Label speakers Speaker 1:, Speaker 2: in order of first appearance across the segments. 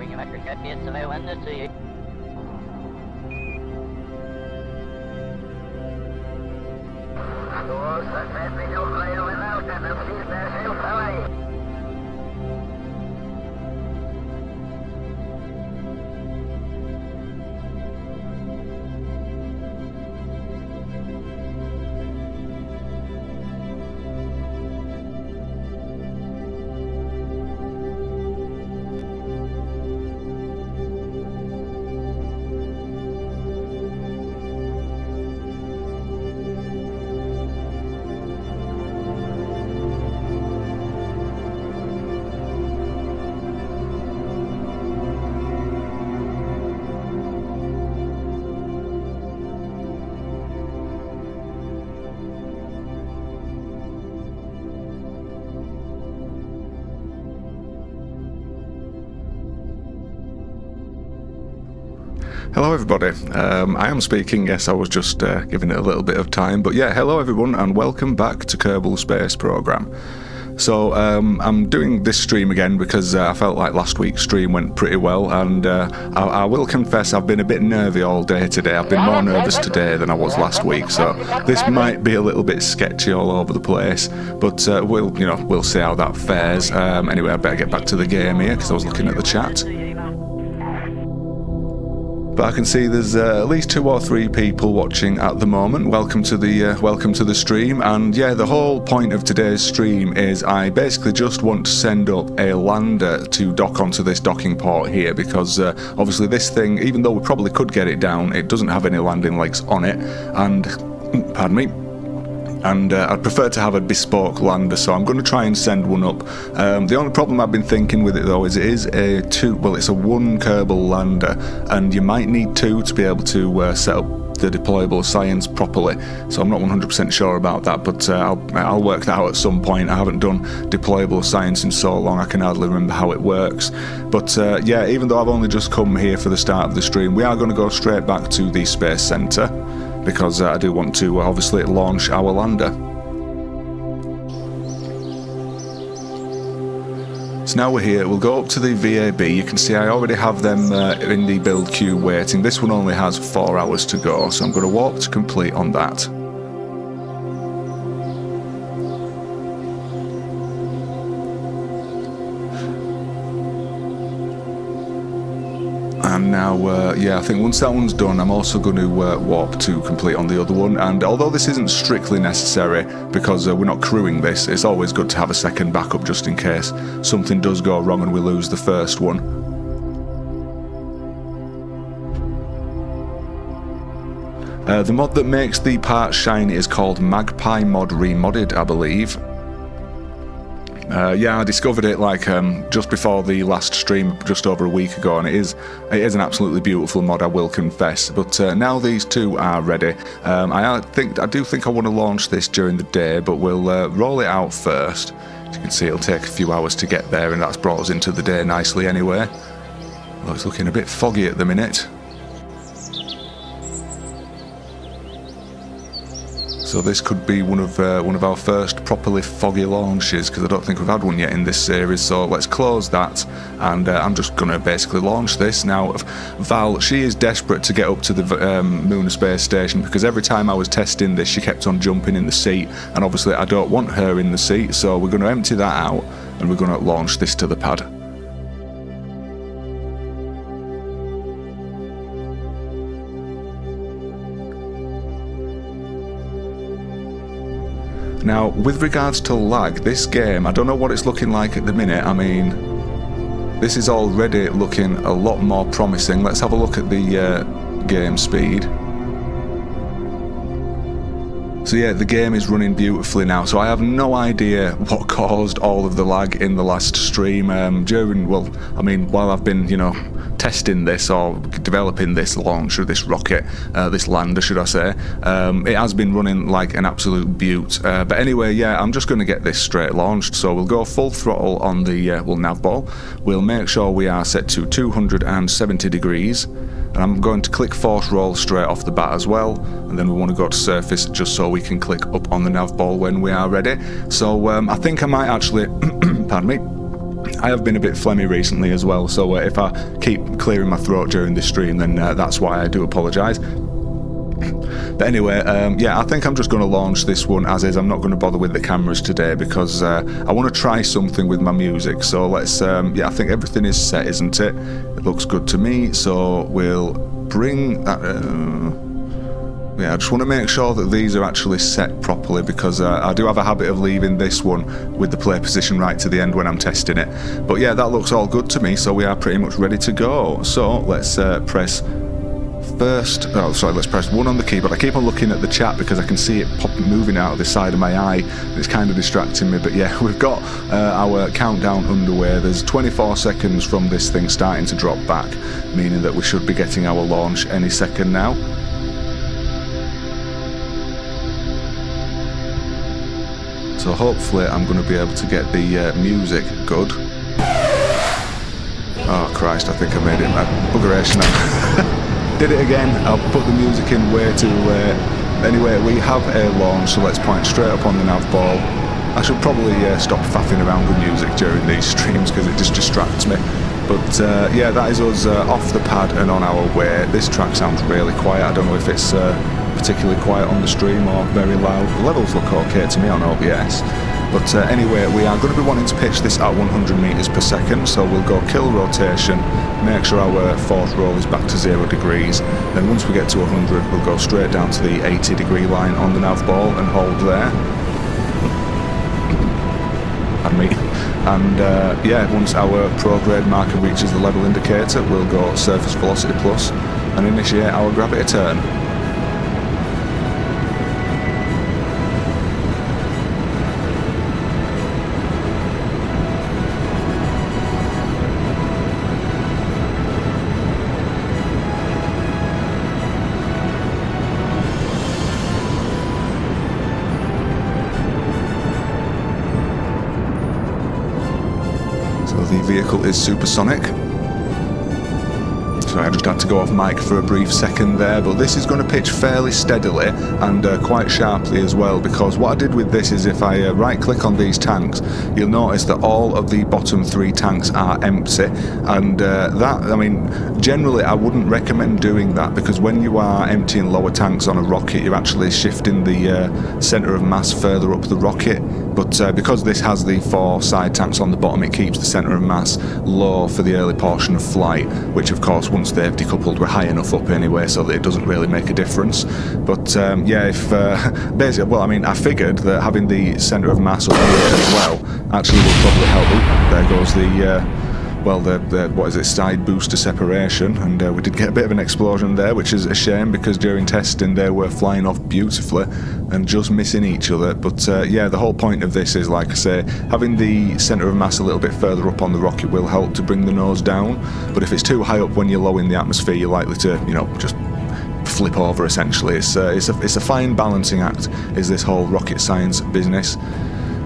Speaker 1: geometric GPS surveillance to you.
Speaker 2: Hello everybody, I am speaking, yes I was just giving it a little bit of time, but yeah, hello everyone and welcome back to Kerbal Space Program. So I'm doing this stream again because I felt like last week's stream went pretty well, and I will confess I've been a bit nervy all day today. I've been more nervous today than I was last week, so this might be a little bit sketchy all over the place, but we'll see how that fares. Anyway, I better get back to the game here because I was looking at the chat. But I can see there's at least 2 or 3 people watching at the moment. Welcome to the stream. And yeah, the whole point of today's stream is I basically just want to send up a lander to dock onto this docking port here, because obviously this thing, even though we probably could get it down, it doesn't have any landing legs on it, and pardon me. And I'd prefer to have a bespoke lander, so I'm going to try and send one up. The only problem I've been thinking with it though is it is it's a 1 Kerbal lander, and you might need 2 to be able to set up the deployable science properly, so I'm not 100% sure about that, but I'll work that out at some point. I haven't done deployable science in so long I can hardly remember how it works. But yeah, even though I've only just come here for the start of the stream, we are going to go straight back to the Space Centre, because I do want to obviously launch our lander. So now we're here, we'll go up to the VAB. You can see I already have them in the build queue waiting. This one only has 4 hours to go, so I'm going to warp to complete on that. And now, yeah, I think once that one's done, I'm also going to warp to complete on the other one. And although this isn't strictly necessary, because we're not crewing this, it's always good to have a second backup just in case something does go wrong and we lose the first one. The mod that makes the parts shiny is called Magpie Mod Remodded, I believe. Yeah, I discovered it like just before the last stream, just over a week ago, and it is an absolutely beautiful mod, I will confess. But now these 2 are ready. I do think I want to launch this during the day, but we'll roll it out first. As you can see, it'll take a few hours to get there, and that's brought us into the day nicely anyway. Well, it's looking a bit foggy at the minute. So this could be one of our first properly foggy launches, because I don't think we've had one yet in this series. So let's close that, and I'm just going to basically launch this. Now, Val, she is desperate to get up to the Munar Space Station, because every time I was testing this, she kept on jumping in the seat, and obviously I don't want her in the seat, so we're going to empty that out, and we're going to launch this to the pad. Now, with regards to lag, this game, I don't know what it's looking like at the minute. I mean, this is already looking a lot more promising. Let's have a look at the game speed. So yeah, the game is running beautifully now, so I have no idea what caused all of the lag in the last stream. While I've been, testing this or developing this launcher, this rocket, this lander should I say, it has been running like an absolute beaut. But anyway, yeah, I'm just going to get this straight launched, so we'll go full throttle on the nav ball. We'll make sure we are set to 270 degrees. And I'm going to click force roll straight off the bat as well, and then we want to go to surface just so we can click up on the nav ball when we are ready. So I think I might actually, pardon me, I have been a bit phlegmy recently as well, so if I keep clearing my throat during this stream, then that's why I do apologise. But anyway, yeah, I think I'm just going to launch this one as is. I'm not going to bother with the cameras today because I want to try something with my music. So let's, yeah, I think everything is set, isn't it? It looks good to me, so we'll bring that... yeah, I just want to make sure that these are actually set properly because I do have a habit of leaving this one with the play position right to the end when I'm testing it. But yeah, that looks all good to me, so we are pretty much ready to go. So let's press first, oh sorry, let's press 1 on the keyboard. I keep on looking at the chat because I can see it moving out of the side of my eye. It's kind of distracting me, but yeah, we've got our countdown underway. There's 24 seconds from this thing starting to drop back, meaning that we should be getting our launch any second now. So hopefully I'm going to be able to get the music good. Oh Christ, I think I made it a buggeration now. Did it again. I'll put the music in way too late. Anyway, we have a launch, so let's point straight up on the nav ball. I should probably stop faffing around with music during these streams because it just distracts me. But yeah, that is us off the pad and on our way. This track sounds really quiet. I don't know if it's particularly quiet on the stream or very loud. The levels look okay to me on OBS. But anyway, we are going to be wanting to pitch this at 100 meters per second, so we'll go kill rotation, make sure our fourth roll is back to 0 degrees, then once we get to 100 we'll go straight down to the 80 degree line on the nav ball and hold there. Pardon me. And yeah, once our prograde marker reaches the level indicator, we'll go surface velocity plus and initiate our gravity turn. The vehicle is supersonic. Sorry, I just had to go off mic for a brief second there, but this is going to pitch fairly steadily and quite sharply as well, because what I did with this is if I right click on these tanks, you'll notice that all of the bottom 3 tanks are empty, and that, I mean, generally I wouldn't recommend doing that because when you are emptying lower tanks on a rocket, you're actually shifting the centre of mass further up the rocket. But because this has the 4 side tanks on the bottom, it keeps the centre of mass low for the early portion of flight, which of course once they've decoupled we're high enough up anyway so that it doesn't really make a difference. But yeah, if basically, well, I mean, I figured that having the centre of mass up here as well actually will probably help. There goes the well, the what is it, side booster separation, and we did get a bit of an explosion there, which is a shame because during testing they were flying off beautifully and just missing each other. But yeah, the whole point of this is, like I say, having the centre of mass a little bit further up on the rocket will help to bring the nose down, but if it's too high up when you're low in the atmosphere, you're likely to, you know, just flip over essentially. It's a fine balancing act, is this whole rocket science business.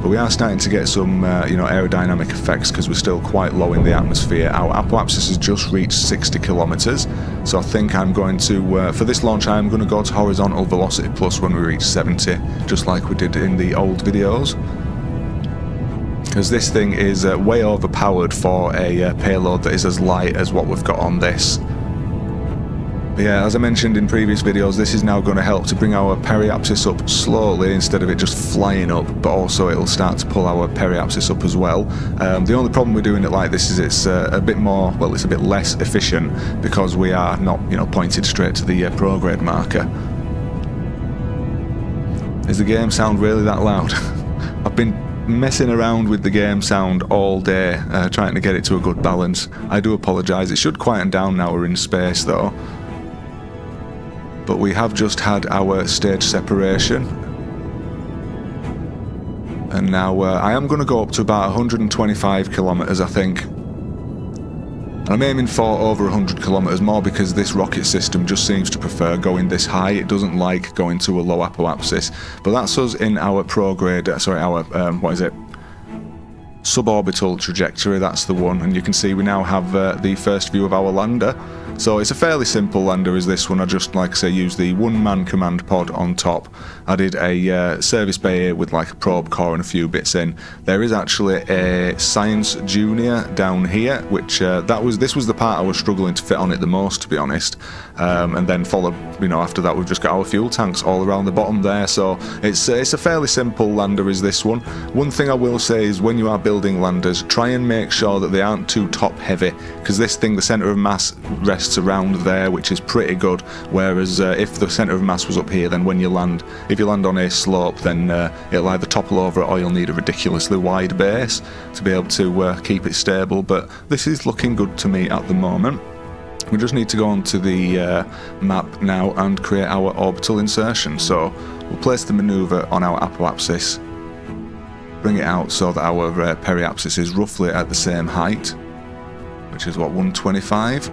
Speaker 2: But we are starting to get some you know, aerodynamic effects because we're still quite low in the atmosphere. Our apoapsis has just reached 60 kilometers, so I think I'm going to, for this launch, I'm going to go to horizontal velocity plus when we reach 70, just like we did in the old videos. Because this thing is way overpowered for a payload that is as light as what we've got on this. But yeah, as I mentioned in previous videos, this is now going to help to bring our periapsis up slowly instead of it just flying up, but also it'll start to pull our periapsis up as well. The only problem with doing it like this is it's a bit more, well, it's a bit less efficient because we are not, you know, pointed straight to the prograde marker. Is the game sound really that loud? I've been messing around with the game sound all day, trying to get it to a good balance. I do apologise, it should quieten down now we're in space though. But we have just had our stage separation, and now I am going to go up to about 125 kilometers, I think. And I'm aiming for over 100 kilometers, more because this rocket system just seems to prefer going this high. It doesn't like going to a low apoapsis. But that's us in our prograde, sorry, our what is it? suborbital trajectory, that's the one, and you can see we now have the first view of our lander. So it's a fairly simple lander is this one. I just, like I say, used the one-man command pod on top. I did a service bay with like a probe core and a few bits in. There is actually a Science Junior down here, which this was the part I was struggling to fit on it the most, to be honest. And then followed, after that we've just got our fuel tanks all around the bottom there. So it's a fairly simple lander is this one. One thing I will say is when you are building landers, try and make sure that they aren't too top heavy, because this thing, the centre of mass rests around there, which is pretty good, whereas if the centre of mass was up here, then when you land, if you land on a slope, then it'll either topple over or you'll need a ridiculously wide base to be able to keep it stable. But this is looking good to me at the moment. We just need to go onto the map now and create our orbital insertion. So we'll place the manoeuvre on our apoapsis, bring it out so that our periapsis is roughly at the same height, which is what, 125.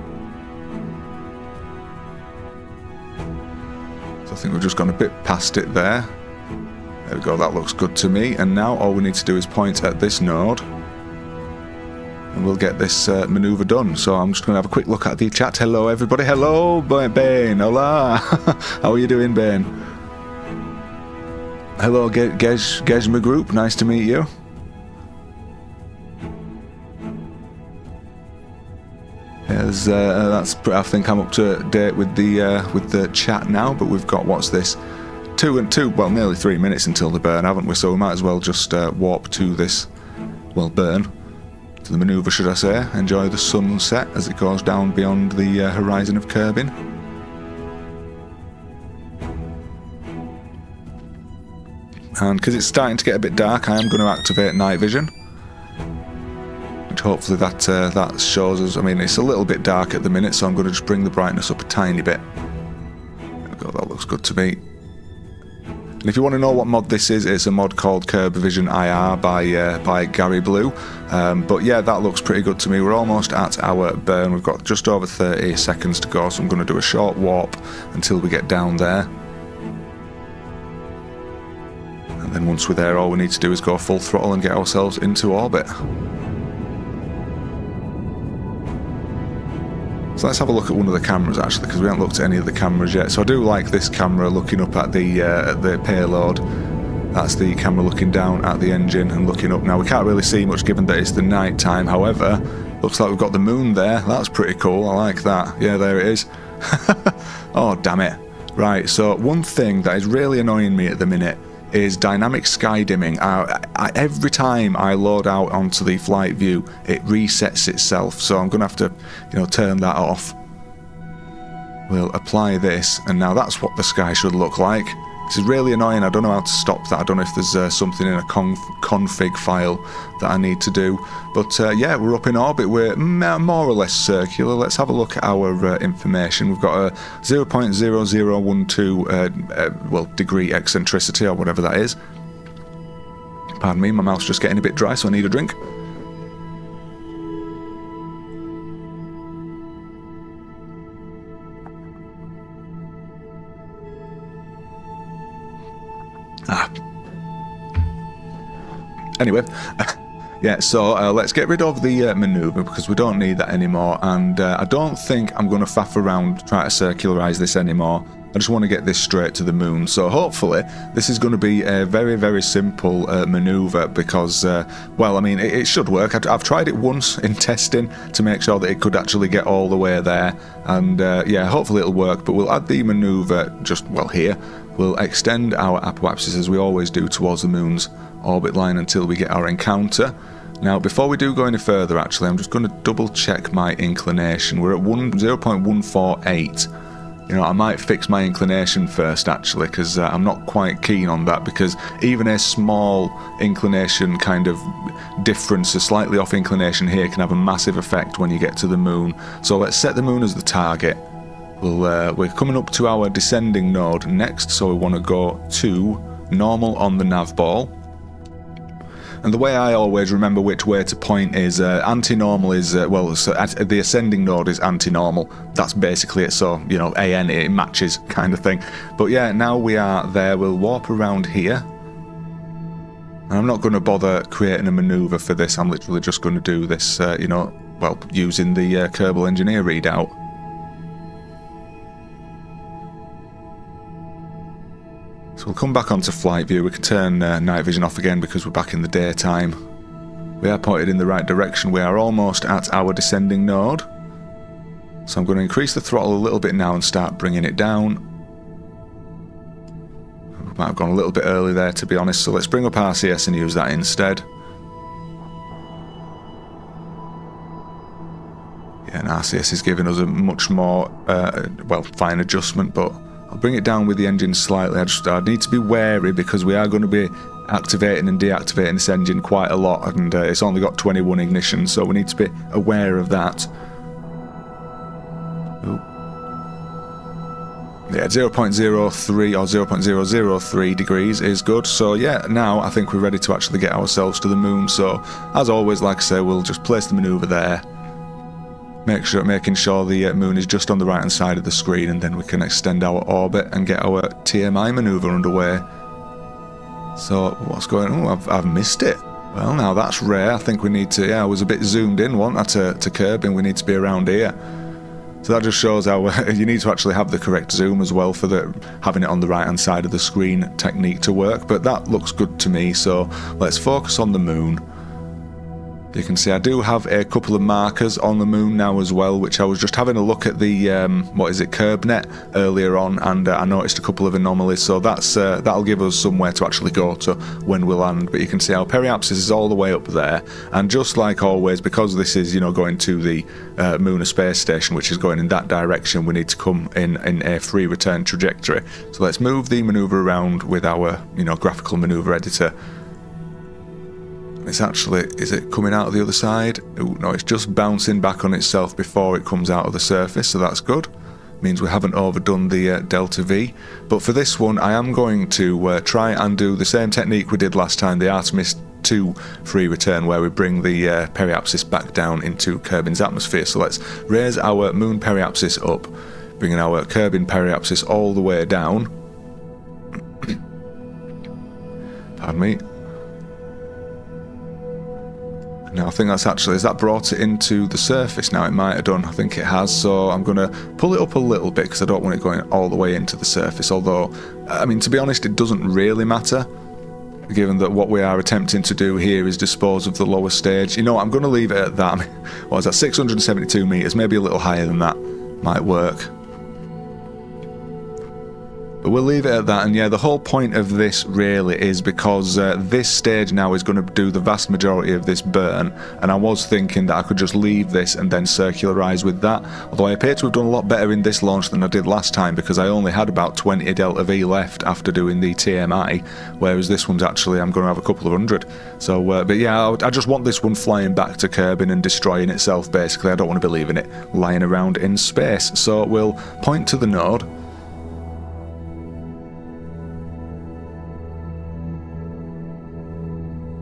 Speaker 2: I think we've just gone a bit past it there. There we go, that looks good to me. And now all we need to do is point at this node and we'll get this manoeuvre done. So I'm just going to have a quick look at the chat. Hello everybody. Hello Bane. Hola. How are you doing, Bane? Hello Gejma Group. Nice to meet you. I think I'm up to date with the chat now, but we've got, what's this, nearly 3 minutes until the burn, haven't we? So we might as well just warp to this, burn, to the manoeuvre, should I say. Enjoy the sunset as it goes down beyond the horizon of Kerbin. And because it's starting to get a bit dark, I am going to activate night vision. Hopefully that shows us. I mean, it's a little bit dark at the minute, so I'm going to just bring the brightness up a tiny bit. There we go, that looks good to me. And if you want to know what mod this is, it's a mod called Curb Vision IR by Gary Blue. But yeah, that looks pretty good to me. We're almost at our burn. We've got just over 30 seconds to go, so I'm going to do a short warp until we get down there. And then once we're there, all we need to do is go full throttle and get ourselves into orbit. So let's have a look at one of the cameras actually, because we haven't looked at any of the cameras yet. So I do like this camera looking up at the payload. That's the camera looking down at the engine and looking up. Now we can't really see much given that it's the night time. However, looks like we've got the moon there. That's pretty cool. I like that. Yeah, there it is. Oh, damn it. Right, so one thing that is really annoying me at the minute is dynamic sky dimming. Every time I load out onto the flight view, it resets itself, so I'm going to have to, turn that off. We'll apply this, and now that's what the sky should look like. This is really annoying. I don't know how to stop that. I don't know if there's something in a config file that I need to do. But yeah, we're up in orbit. We're more or less circular. Let's have a look at our information. We've got a 0.0012 degree eccentricity, or whatever that is. Pardon me, my mouth's just getting a bit dry, so I need a drink. Anyway, yeah, so let's get rid of the manoeuvre because we don't need that anymore, and I don't think I'm going to faff around trying to circularise this anymore. I just want to get this straight to the moon. So hopefully this is going to be a very, very simple manoeuvre because, well, I mean, it should work. I've tried it once in testing to make sure that it could actually get all the way there, and yeah, hopefully it'll work. But we'll add the manoeuvre just, well, here. We'll extend our apoapsis as we always do towards the moon's orbit line until we get our encounter. Now, before we do go any further, actually, I'm just going to double check my inclination. We're at 0.148. I might fix my inclination first, actually, because I'm not quite keen on that, because even a small inclination kind of difference, a slightly off inclination here, can have a massive effect when you get to the moon. So let's set the moon as the target. We're coming up to our descending node next, so we want to go to normal on the nav ball. And the way I always remember which way to point is anti-normal is, well, so the ascending node is anti-normal. That's basically it, so, AN, it matches kind of thing. But yeah, now we are there, we'll warp around here. And I'm not going to bother creating a manoeuvre for this. I'm literally just going to do this, you know, well, using the Kerbal Engineer readout. So we'll come back onto flight view. We can turn night vision off again because we're back in the daytime. We are pointed in the right direction. We are almost at our descending node. So I'm going to increase the throttle a little bit now and start bringing it down. We might have gone a little bit early there, to be honest, so let's bring up RCS and use that instead. Yeah, and RCS is giving us a much more, well, fine adjustment, but I'll bring it down with the engine slightly. I need to be wary because we are going to be activating and deactivating this engine quite a lot, and it's only got 21 ignition, so we need to be aware of that. Ooh. Yeah, 0.03 or 0.003 degrees is good. So yeah, now I think we're ready to actually get ourselves to the moon. So as always, like I say, we'll just place the manoeuvre there, making sure the moon is just on the right hand side of the screen, and then we can extend our orbit and get our TMI manoeuvre underway. So what's going on? Oh, I've missed it. Well, now that's rare. I think we need to, yeah, I was a bit zoomed in, wasn't I, to Kerbin. We need to be around here. So that just shows how you need to actually have the correct zoom as well for having it on the right hand side of the screen technique to work. But that looks good to me, so let's focus on the moon. You can see I do have a couple of markers on the moon now as well, which I was just having a look at the, KerbNet earlier on, and I noticed a couple of anomalies, so that'll give us somewhere to actually go to when we land. But you can see our periapsis is all the way up there, and just like always, because this is, you know, going to the Lunar Space Station, which is going in that direction, we need to come in a free return trajectory. So let's move the manoeuvre around with our, you know, graphical manoeuvre editor. It's actually, is it coming out of the other side? Ooh, no, it's just bouncing back on itself before it comes out of the surface, so that's good. Means we haven't overdone the delta V. But for this one, I am going to try and do the same technique we did last time, the Artemis 2 free return, where we bring the periapsis back down into Kerbin's atmosphere. So let's raise our moon periapsis up, bringing our Kerbin periapsis all the way down. Pardon me. Now I think that's actually, has that brought it into the surface now? It might have done, I think it has, so I'm going to pull it up a little bit because I don't want it going all the way into the surface, although, I mean, to be honest, it doesn't really matter, given that what we are attempting to do here is dispose of the lower stage. You know what, I'm going to leave it at that. I mean, what is that, 672 metres, maybe a little higher than that might work. But we'll leave it at that, and yeah, the whole point of this really is because this stage now is going to do the vast majority of this burn, and I was thinking that I could just leave this and then circularise with that, although I appear to have done a lot better in this launch than I did last time, because I only had about 20 delta V left after doing the TMI, whereas this one's actually, I'm going to have a couple of hundred. So, but yeah, I just want this one flying back to Kerbin and destroying itself, basically. I don't want to be leaving it lying around in space. So we'll point to the node.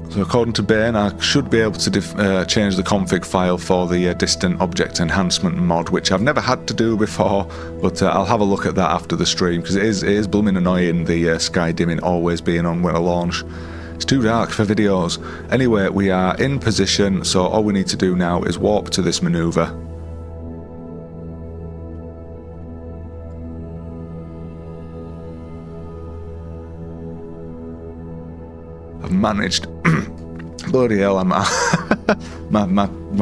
Speaker 2: So according to Bain, I should be able to change the config file for the distant object enhancement mod, which I've never had to do before, but I'll have a look at that after the stream, because it is blooming annoying, the sky dimming always being on when I launch. It's too dark for videos. Anyway, we are in position, so all we need to do now is warp to this manoeuvre. I've managed. Bloody hell, my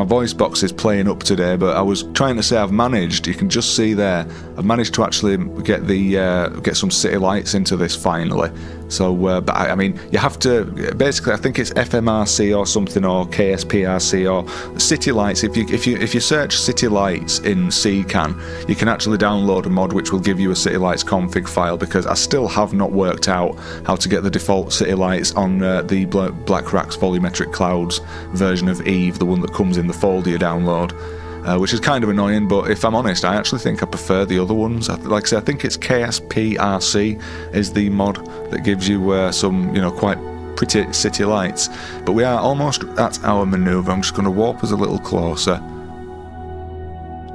Speaker 2: voice box is playing up today, but I was trying to say I've managed, you can just see there, I've managed to actually get some city lights into this finally. So, but I mean, you have to, basically I think it's FMRC or something, or KSPRC or city lights. If you search city lights in CKAN, you can actually download a mod which will give you a city lights config file, because I still have not worked out how to get the default city lights on the BlackRock's volumetric clouds version of Eve, the one that comes in the folder you download. Which is kind of annoying, but if I'm honest, I actually think I prefer the other ones. Like I say, I think it's KSPRC is the mod that gives you some, you know, quite pretty city lights. But we are almost at our manoeuvre. I'm just going to warp us a little closer,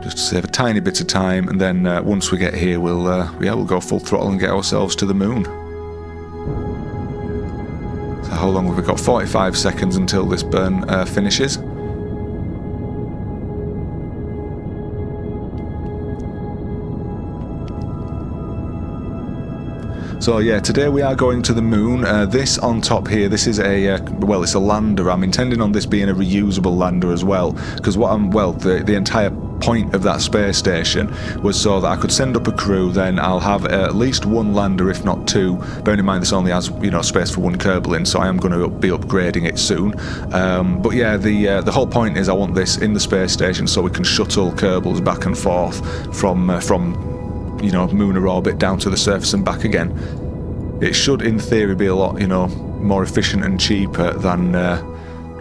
Speaker 2: just to save a tiny bit of time, and then once we get here, we'll go full throttle and get ourselves to the moon. So How long have we got? 45 seconds until this burn finishes. So yeah, today we are going to the moon. This on top here, this is a, well, it's a lander. I'm intending on this being a reusable lander as well, because the entire point of that space station was so that I could send up a crew, then I'll have at least one lander, if not two. Bearing in mind this only has, you know, space for one Kerbal in, so I am going to be upgrading it soon. But yeah, the whole point is I want this in the space station so we can shuttle Kerbals back and forth from you know, lunar orbit down to the surface and back again. It should, in theory, be a lot, you know, more efficient and cheaper than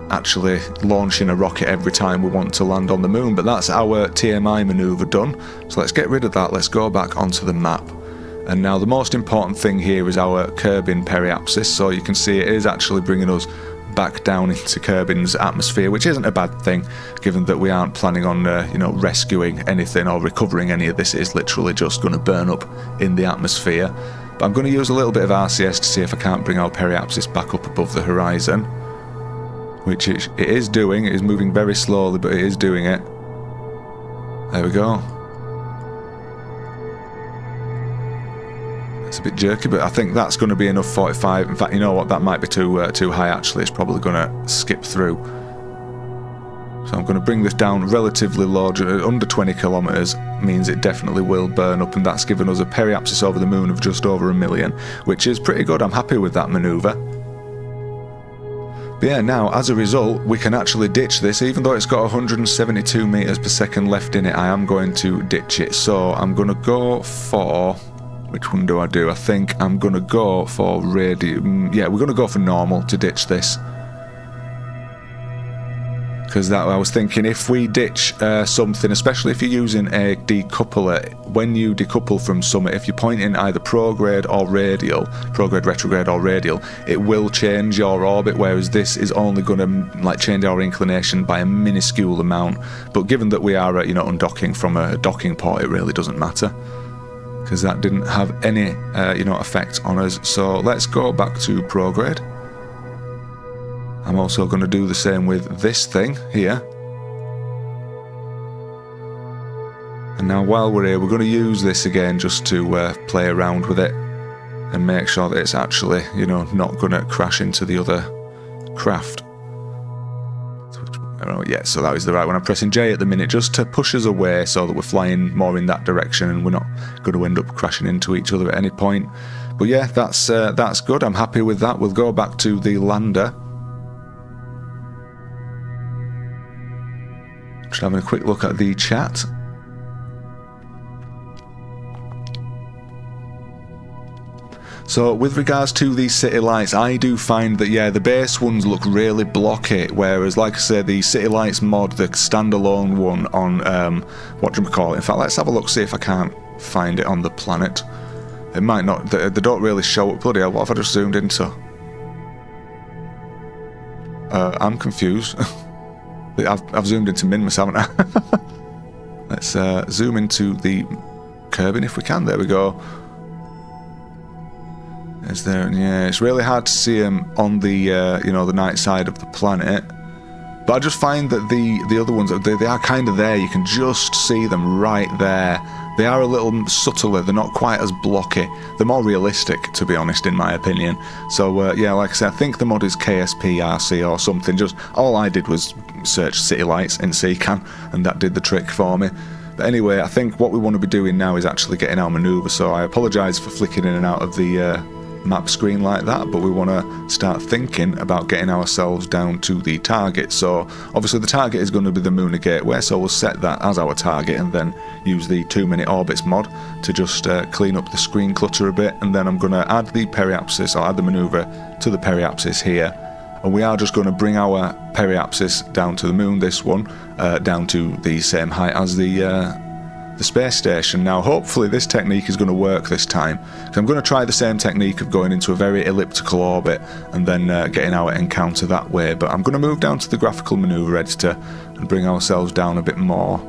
Speaker 2: actually launching a rocket every time we want to land on the moon. But that's our TMI manoeuvre done. So let's get rid of that. Let's go back onto the map. And now the most important thing here is our Kerbin periapsis. So you can see it is actually bringing us back down into Kerbin's atmosphere, which isn't a bad thing, given that we aren't planning on, you know, rescuing anything or recovering any of this. It is literally just going to burn up in the atmosphere. But I'm going to use a little bit of RCS to see if I can't bring our periapsis back up above the horizon, which it is doing. It is moving very slowly, but it is doing it. There we go. It's a bit jerky, but I think that's going to be enough 45. In fact, you know what? That might be too high, actually. It's probably going to skip through. So I'm going to bring this down relatively low. Under 20 kilometers means it definitely will burn up, and that's given us a periapsis over the moon of just over 1 million, which is pretty good. I'm happy with that maneuver. But yeah, now, as a result, we can actually ditch this. Even though it's got 172 meters per second left in it, I am going to ditch it. So I'm going to go for... Which one do I do? I think I'm going to go for radium. Yeah, we're going to go for normal to ditch this. Because I was thinking, if we ditch something, especially if you're using a decoupler, when you decouple from Summit, if you're pointing either prograde or radial, prograde, retrograde or radial, it will change your orbit, whereas this is only going to like change our inclination by a minuscule amount. But given that we are, you know, undocking from a docking port, it really doesn't matter, because that didn't have any, you know, effect on us. So let's go back to prograde. I'm also going to do the same with this thing here. And now while we're here, we're going to use this again just to play around with it and make sure that it's actually, you know, not going to crash into the other craft. Yeah, so that is the right one. I'm pressing J at the minute just to push us away so that we're flying more in that direction and we're not going to end up crashing into each other at any point. But yeah, that's good. I'm happy with that. We'll go back to the lander. Just having a quick look at the chat. So with regards to the city lights, I do find that, yeah, the base ones look really blocky, whereas, like I say, the city lights mod, the standalone one on, whatchamacallit. In fact, let's have a look, see if I can't find it on the planet. It might not, they don't really show up. Bloody hell, what have I just zoomed into? I'm confused. I've zoomed into Minmus, haven't I? Let's zoom into the Kerbin if we can. There we go. Is there? Yeah, it's really hard to see them on the you know, the night side of the planet. But I just find that the other ones, they are kind of there. You can just see them right there. They are a little subtler. They're not quite as blocky. They're more realistic, to be honest, in my opinion. So yeah, like I said, I think the mod is KSP RC or something. Just all I did was search city lights in CKAN, and that did the trick for me. But anyway, I think what we want to be doing now is actually getting our manoeuvre. So I apologise for flicking in and out of the map screen like that, but we want to start thinking about getting ourselves down to the target. So obviously the target is going to be the Munar Gateway, so we'll set that as our target and then use the 2-minute orbits mod to just clean up the screen clutter a bit, and then I'm going to add the periapsis, or add the manoeuvre to the periapsis here, and we are just going to bring our periapsis down to the moon, this one, down to the same height as the space station. Now hopefully this technique is going to work this time, so I'm going to try the same technique of going into a very elliptical orbit and then getting our encounter that way. But I'm going to move down to the graphical manoeuvre editor and bring ourselves down a bit more.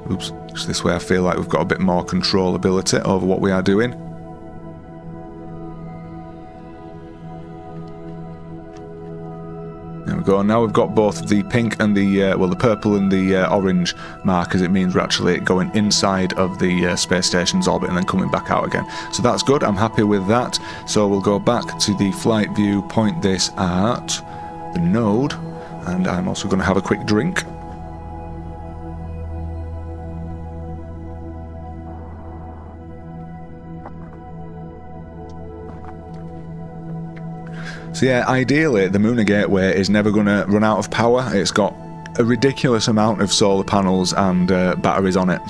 Speaker 2: Oops, just this way I feel like we've got a bit more controllability over what we are doing. There we go. Now we've got both the pink and the, well, the purple and the orange markers. It means we're actually going inside of the space station's orbit and then coming back out again. So that's good. I'm happy with that. So we'll go back to the flight view, point this at the node, and I'm also going to have a quick drink. So yeah, ideally the Munar Gateway is never going to run out of power. It's got a ridiculous amount of solar panels and batteries on it.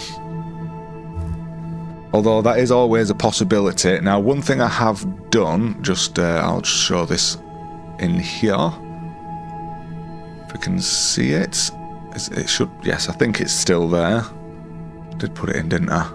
Speaker 2: Although that is always a possibility. Now, one thing I have done, I'll just show this in here. If we can see it. It should, yes, I think it's still there. Did put it in, didn't I?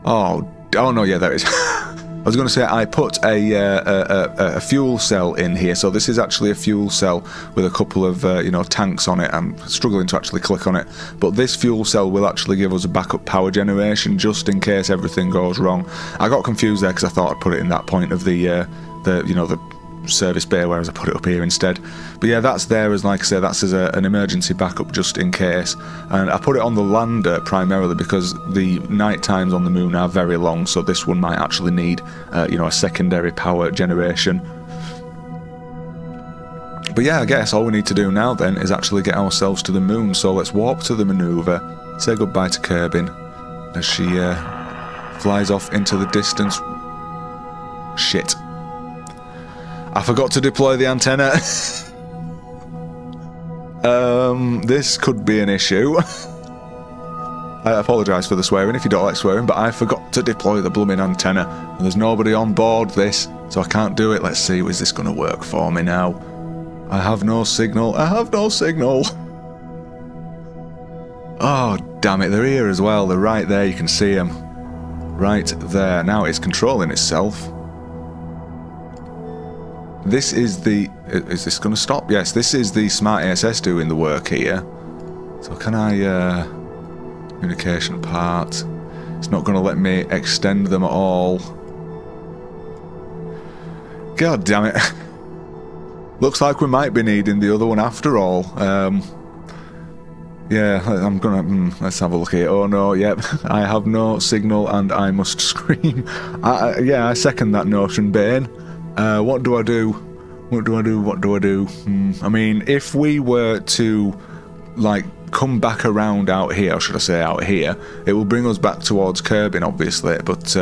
Speaker 2: Oh no, yeah, there it is. I was going to say I put a fuel cell in here, so this is actually a fuel cell with a couple of tanks on it. I'm struggling to actually click on it, but this fuel cell will actually give us a backup power generation just in case everything goes wrong. I got confused there because I thought I'd put it in that point of the service bay, whereas I put it up here instead. But yeah, that's there as, like I say, that's as an emergency backup just in case. And I put it on the lander primarily because the night times on the moon are very long, so this one might actually need a secondary power generation. But yeah, I guess all we need to do now then is actually get ourselves to the moon. So let's warp to the maneuver, say goodbye to Kerbin as she flies off into the distance. Shit. I forgot to deploy the antenna. This could be an issue. I apologise for the swearing if you don't like swearing, but I forgot to deploy the blooming antenna. And there's nobody on board this, so I can't do it. Let's see, is this going to work for me now? I have no signal. I have no signal. Oh, damn it, they're here as well. They're right there, you can see them. Right there. Now it's controlling itself. This is the... Is this going to stop? Yes, this is the smart ASS doing the work here. So can I... communication part. It's not going to let me extend them at all. God damn it. Looks like we might be needing the other one after all. Yeah, I'm gonna... let's have a look here. Oh no, yep. I have no signal and I must scream. Yeah, I second that notion, Bane. What do I do? What do I do? What do I do? I mean, if we were to, like, come back around out here, or should I say out here, it will bring us back towards Kerbin, obviously, but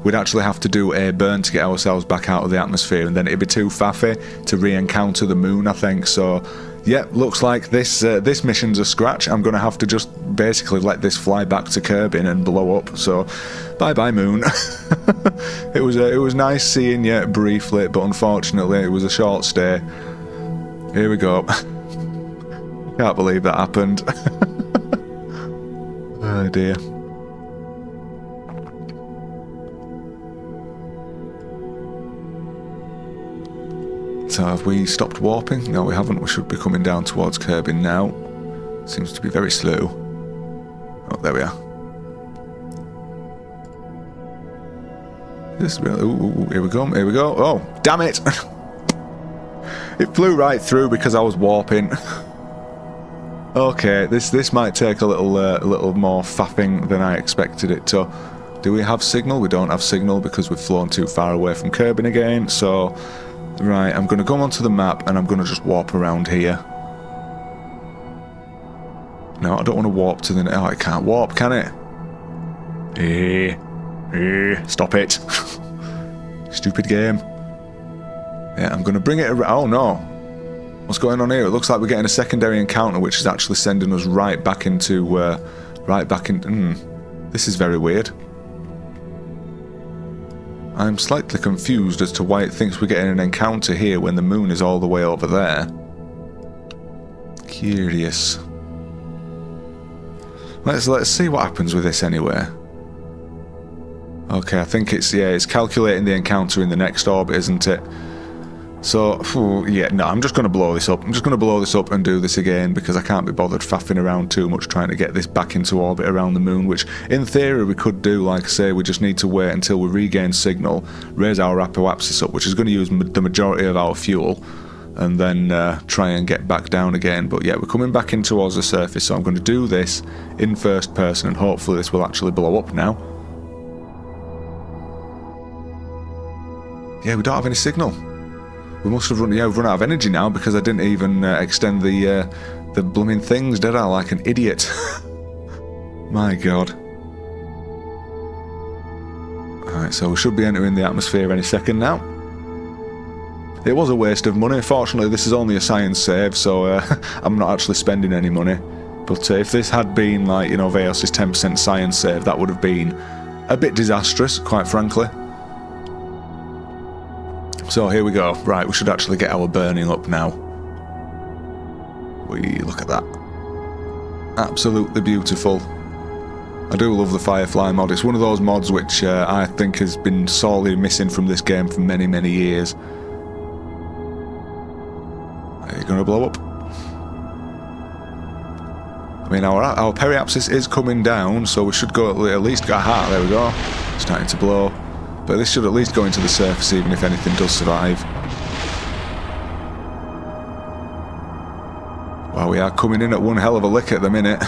Speaker 2: we'd actually have to do a burn to get ourselves back out of the atmosphere, and then it'd be too faffy to re-encounter the moon, I think. So, yep, looks like this mission's a scratch. I'm going to have to just basically let this fly back to Kerbin and blow up. So, bye-bye, moon. It was nice seeing you briefly, but unfortunately it was a short stay. Here we go. Can't believe that happened. Oh dear. So have we stopped warping? No, we haven't. We should be coming down towards Kerbin now. Seems to be very slow. Oh, there we are. Ooh, here we go, here we go. Oh, damn it! It flew right through because I was warping. Okay, this might take a little more faffing than I expected it to. Do we have signal? We don't have signal because we've flown too far away from Kerbin again. So, right, I'm going to go onto the map and I'm going to just warp around here. No, I don't want to warp to the... Oh, it can't warp, can it? Stop it. Stupid game. Yeah, I'm going to bring it around. Oh no. What's going on here? It looks like we're getting a secondary encounter, which is actually sending us right back into... This is very weird. I'm slightly confused as to why it thinks we're getting an encounter here when the moon is all the way over there. Curious. Let's see what happens with this anyway. Okay, I think it's calculating the encounter in the next orbit, isn't it? So, yeah, no, I'm just going to blow this up. I'm just going to blow this up and do this again because I can't be bothered faffing around too much trying to get this back into orbit around the moon, which in theory we could do. Like I say, we just need to wait until we regain signal, raise our apoapsis up, which is going to use the majority of our fuel, and then try and get back down again. But yeah, we're coming back in towards the surface, so I'm going to do this in first person, and hopefully this will actually blow up now. Yeah, we don't have any signal. We must have run out of energy now, because I didn't even extend the blooming things, did I? Like an idiot. My god. Alright, so we should be entering the atmosphere any second now. It was a waste of money. Fortunately, this is only a science save, so I'm not actually spending any money. But if this had been like, you know, Veos' 10% science save, that would have been a bit disastrous, quite frankly. So here we go. Right, we should actually get our burning up now. Look at that. Absolutely beautiful. I do love the Firefly mod. It's one of those mods which I think has been sorely missing from this game for many, many years. Are you going to blow up? I mean, our periapsis is coming down, so we should go at least... Aha, there we go. Starting to blow. But this should at least go into the surface, even if anything does survive. Wow, we are coming in at one hell of a lick at the minute.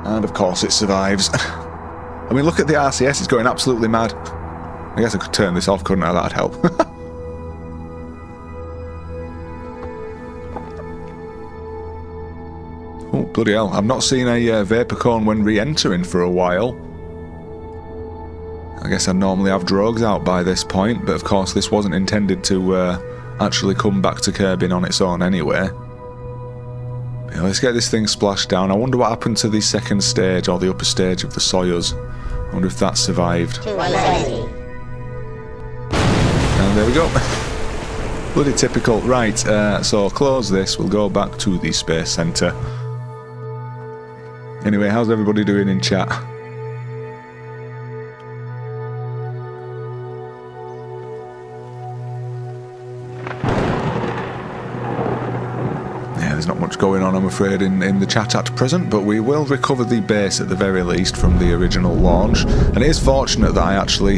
Speaker 2: And of course it survives. I mean, look at the RCS, it's going absolutely mad. I guess I could turn this off, couldn't I? That'd help. Oh, bloody hell. I've not seen a vapor cone when re-entering for a while. I guess I normally have drogues out by this point, but of course this wasn't intended to actually come back to Kerbin on its own anyway. Yeah, let's get this thing splashed down. I wonder what happened to the second stage, or the upper stage of the Soyuz. I wonder if that survived. And there we go. Bloody typical. Right, so close this. We'll go back to the Space Centre. Anyway, how's everybody doing in chat? There's not much going on, I'm afraid, in the chat at present, but we will recover the base at the very least from the original launch. And it is fortunate that I actually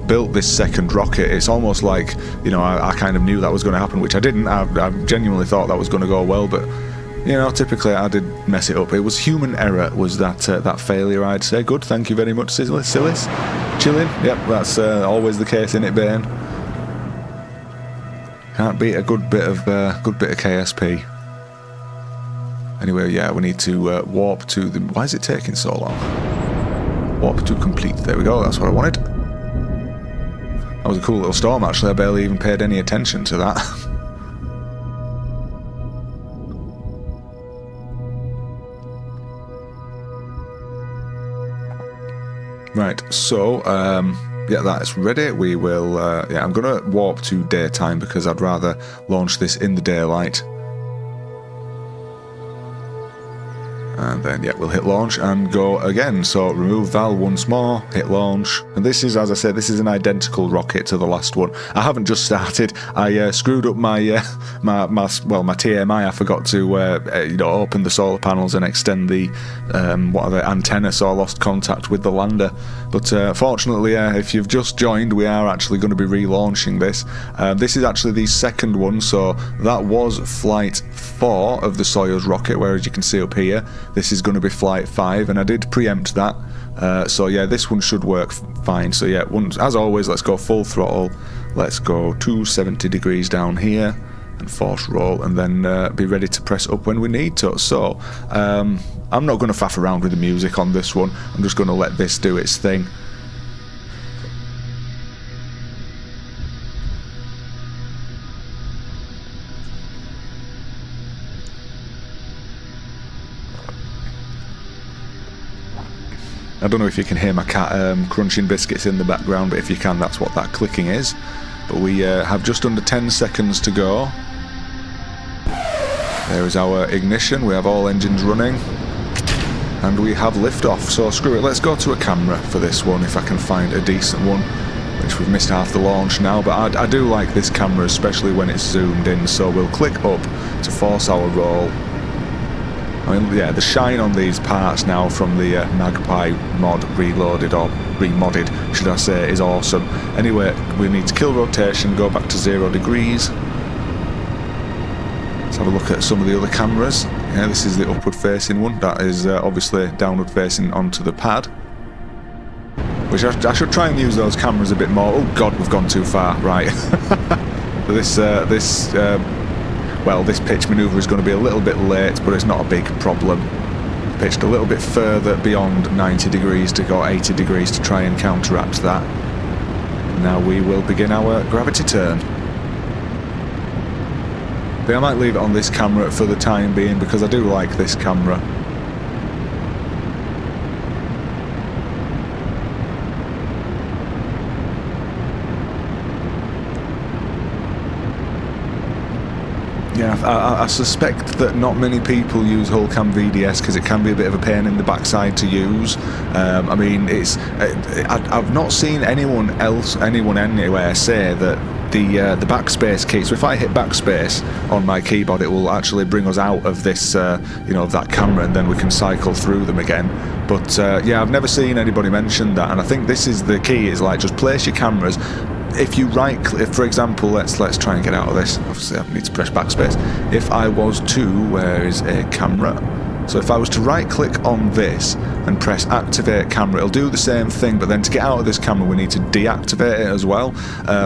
Speaker 2: built this second rocket. It's almost like, you know, I kind of knew that was going to happen, which I didn't. I genuinely thought that was going to go well, but, you know, typically I did mess it up. It was human error, was that failure, I'd say. Good, thank you very much, Silis. Chilling, yep, that's always the case, innit, Bane? Can't beat a good bit of KSP. Anyway, yeah, we need to warp to the... Why is it taking so long? Warp to complete. There we go, that's what I wanted. That was a cool little storm, actually. I barely even paid any attention to that. Right, so, yeah, that is ready. We will... yeah, I'm going to warp to daytime because I'd rather launch this in the daylight. And then, yeah, we'll hit launch and go again. So remove Val once more, hit launch. And this is, as I said, this is an identical rocket to the last one. I haven't just started. I screwed up my TMI. I forgot to you know, open the solar panels and extend the antenna, so I lost contact with the lander. But fortunately, if you've just joined, we are actually going to be relaunching this. This is actually the second one, so that was flight 4 of the Soyuz rocket, where, as you can see up here, this is going to be flight 5, and I did preempt that. So yeah, this one should work fine. So yeah, as always, let's go full throttle. Let's go 270 degrees down here and force roll, and then be ready to press up when we need to. So I'm not going to faff around with the music on this one. I'm just going to let this do its thing. I don't know if you can hear my cat crunching biscuits in the background, but if you can, that's what that clicking is. But we have just under 10 seconds to go. There is our ignition. We have all engines running. And we have liftoff. So screw it, let's go to a camera for this one, if I can find a decent one. Which we've missed half the launch now, but I do like this camera, especially when it's zoomed in. So we'll click up to force our roll. I mean, yeah, the shine on these parts now from the Magpie mod reloaded, or remodded, should I say, is awesome. Anyway, we need to kill rotation, go back to 0 degrees. Let's have a look at some of the other cameras. Yeah, this is the upward facing one. That is obviously downward facing onto the pad. Which I should try and use those cameras a bit more. Oh god, we've gone too far. Right. This pitch manoeuvre is going to be a little bit late, but it's not a big problem. Pitched a little bit further beyond 90 degrees to go 80 degrees to try and counteract that. Now we will begin our gravity turn. But I might leave it on this camera for the time being because I do like this camera. Yeah, I suspect that not many people use Hullcam VDS because it can be a bit of a pain in the backside to use. I mean, I've not seen anyone anywhere say that the backspace key. So if I hit backspace on my keyboard, it will actually bring us out of this, of that camera, and then we can cycle through them again. But yeah, I've never seen anybody mention that, and I think this is the key. Is like just place your cameras. If you right-click, for example, let's try and get out of this. Obviously, I need to press backspace. If I was to, where is a camera? So if I was to right-click on this and press activate camera, it'll do the same thing, but then to get out of this camera, we need to deactivate it as well.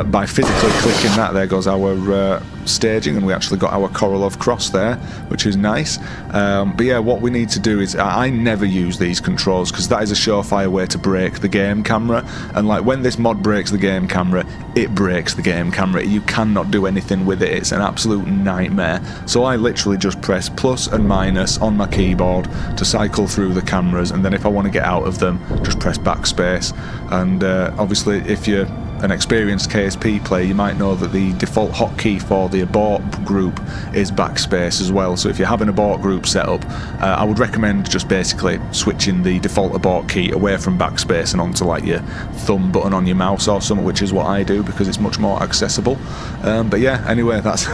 Speaker 2: By physically clicking that, there goes our staging, and we actually got our Korolev cross there, which is nice. But yeah, what we need to do is, I never use these controls because that is a surefire way to break the game camera, and like when this mod breaks the game camera, it breaks the game camera. You cannot do anything with it. It's an absolute nightmare. So I literally just press plus and minus on my keyboard to cycle through the cameras, and then if I want to get out of them, just press backspace. And obviously, if you're an experienced KSP player, you might know that the default hotkey for the abort group is backspace as well. So if you have an abort group set up, I would recommend just basically switching the default abort key away from backspace and onto like your thumb button on your mouse or something, which is what I do because it's much more accessible. But yeah, anyway, that's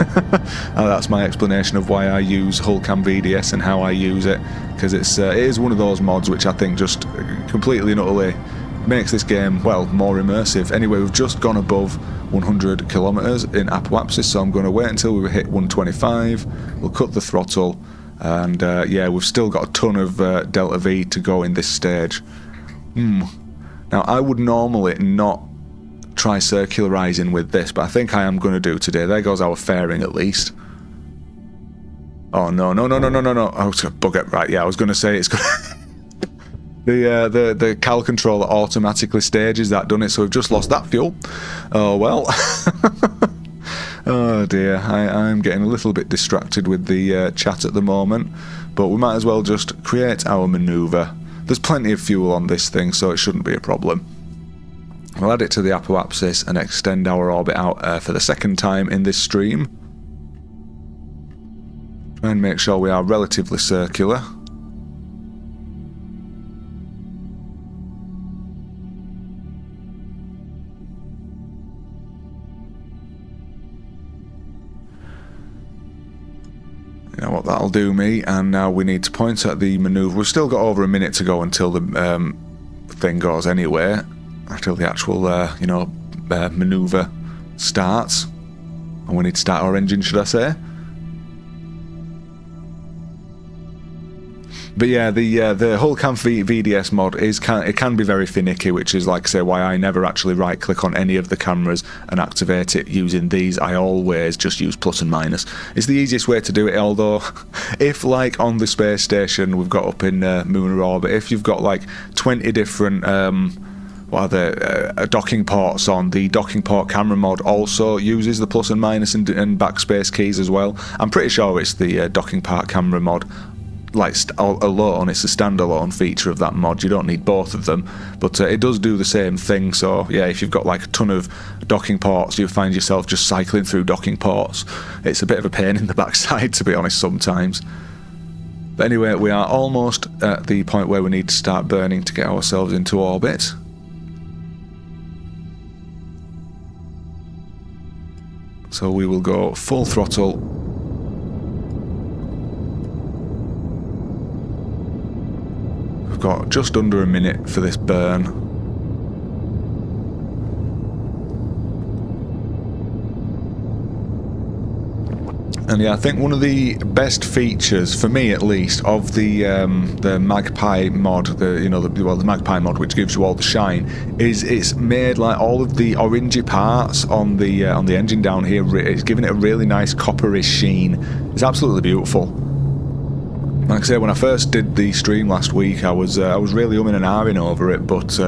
Speaker 2: that's my explanation of why I use Hullcam VDS and how I use it, because it is one of those mods which I think just completely and utterly makes this game, well, more immersive. Anyway, we've just gone above 100 kilometers in apoapsis, so I'm going to wait until we hit 125. We'll cut the throttle, and yeah, we've still got a ton of delta V to go in this stage. Now, I would normally not try circularizing with this, but I think I am going to do today. There goes our fairing at least. Oh no. I was going to bug it. Right, yeah, I was going to say it's going to the cal controller automatically stages that, done it, so we've just lost that fuel. Oh well. Oh dear, I'm getting a little bit distracted with the chat at the moment, but we might as well just create our maneuver. There's plenty of fuel on this thing, so it shouldn't be a problem. We'll add it to the apoapsis and extend our orbit out for the second time in this stream. Try and make sure we are relatively circular. You know what that'll do me, and now we need to point at the manoeuvre. We've still got over a minute to go until the thing goes anyway, until the actual manoeuvre starts, and we need to start our engine, should I say. But yeah, the Hullcam VDS mod it can be very finicky, which is, like I say, why I never actually right click on any of the cameras and activate it using these. I always just use plus and minus. It's the easiest way to do it, although if, like on the space station we've got up in Munar orbit, if you've got like 20 different docking ports on, the docking port camera mod also uses the plus and minus and backspace keys as well. I'm pretty sure it's the docking port camera mod like alone, it's a standalone feature of that mod. You don't need both of them, but it does do the same thing. So yeah, if you've got like a ton of docking ports, you find yourself just cycling through docking ports. It's a bit of a pain in the backside, to be honest, sometimes. But anyway, we are almost at the point where we need to start burning to get ourselves into orbit. So we will go full throttle. got just under a minute for this burn. And yeah, I think one of the best features, for me at least, of the Magpie mod, the Magpie mod, which gives you all the shine, is it's made like all of the orangey parts on the engine down here. It's giving it a really nice copperish sheen. It's absolutely beautiful. Like I say, when I first did the stream last week, I was really umming and ahhing over it, but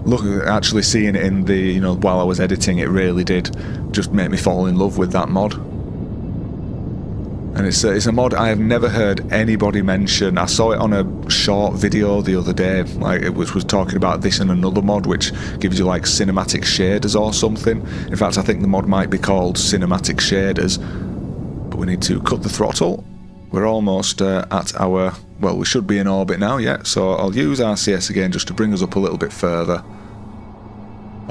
Speaker 2: look, actually seeing it in the while I was editing, it really did just make me fall in love with that mod. And it's a mod I have never heard anybody mention. I saw it on a short video the other day, like it was talking about this and another mod which gives you like cinematic shaders or something. In fact, I think the mod might be called cinematic shaders. But we need to cut the throttle. We're almost at our, well, we should be in orbit now, yeah. So I'll use RCS again just to bring us up a little bit further.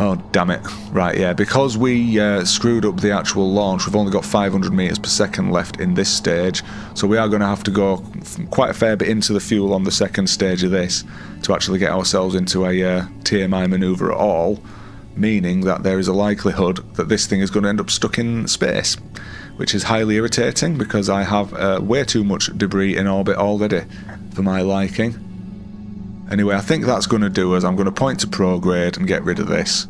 Speaker 2: Oh, damn it. Right, yeah, because we screwed up the actual launch, we've only got 500 meters per second left in this stage, so we are going to have to go quite a fair bit into the fuel on the second stage of this to actually get ourselves into a TMI manoeuvre at all, meaning that there is a likelihood that this thing is going to end up stuck in space, which is highly irritating because I have way too much debris in orbit already for my liking. Anyway, I think that's going to do us. I'm going to point to prograde and get rid of this.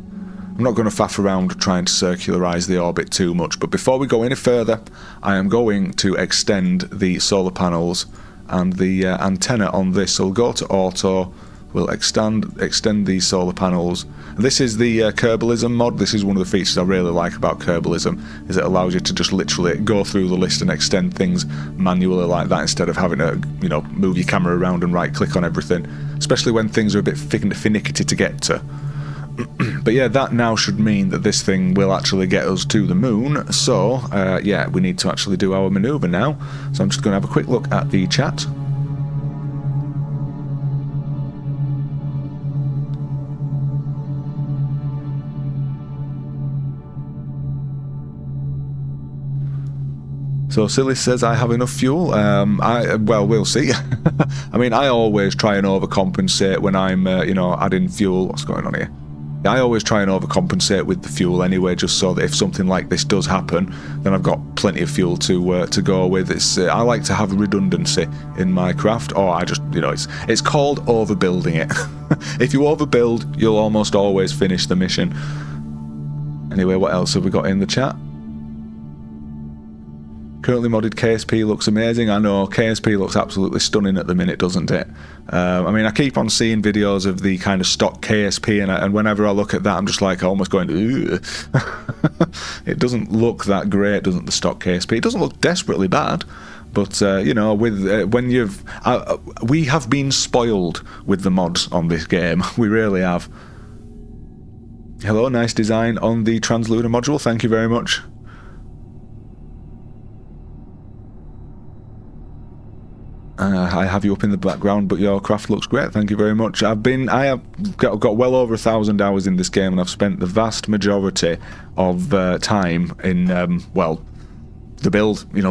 Speaker 2: I'm not going to faff around trying to circularise the orbit too much, but before we go any further, I am going to extend the solar panels and the antenna on this. So we'll go to auto, we'll extend the solar panels. And this is the Kerbalism mod. This is one of the features I really like about Kerbalism, is it allows you to just literally go through the list and extend things manually like that instead of having to, move your camera around and right click on everything, especially when things are a bit finicky to get to. But yeah, that now should mean that this thing will actually get us to the moon. So yeah, we need to actually do our manoeuvre now. So I'm just going to have a quick look at the chat. So Silly says I have enough fuel. Well, we'll see. I mean, I always try and overcompensate when I'm, adding fuel. What's going on here? I always try and overcompensate with the fuel anyway, just so that if something like this does happen, then I've got plenty of fuel to go with. I like to have redundancy in my craft, or I just, it's called overbuilding it. If you overbuild, you'll almost always finish the mission. Anyway, what else have we got in the chat? Currently modded KSP looks amazing. I know, KSP looks absolutely stunning at the minute, doesn't it? I mean, I keep on seeing videos of the kind of stock KSP, and whenever I look at that, I'm just like almost going, ugh. It doesn't look that great, doesn't the stock KSP? It doesn't look desperately bad, but when we have been spoiled with the mods on this game. We really have. Hello, nice design on the Translunar module. Thank you very much. I have you up in the background, but your craft looks great. Thank you very much. I have got well over 1,000 hours in this game, and I've spent the vast majority of time in the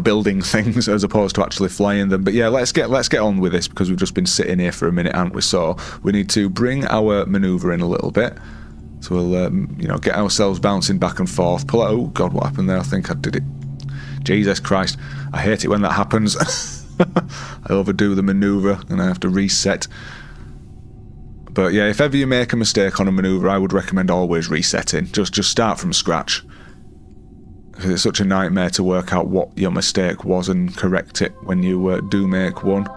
Speaker 2: building things as opposed to actually flying them. But yeah, let's get on with this because we've just been sitting here for a minute, haven't we? So we need to bring our manoeuvre in a little bit. So we'll get ourselves bouncing back and forth. Pull out. Oh God, what happened there? I think I did it. Jesus Christ, I hate it when that happens. I overdo the manoeuvre and I have to reset. But yeah, if ever you make a mistake on a manoeuvre, I would recommend always resetting. Just start from scratch, because it's such a nightmare to work out what your mistake was and correct it when you do make one.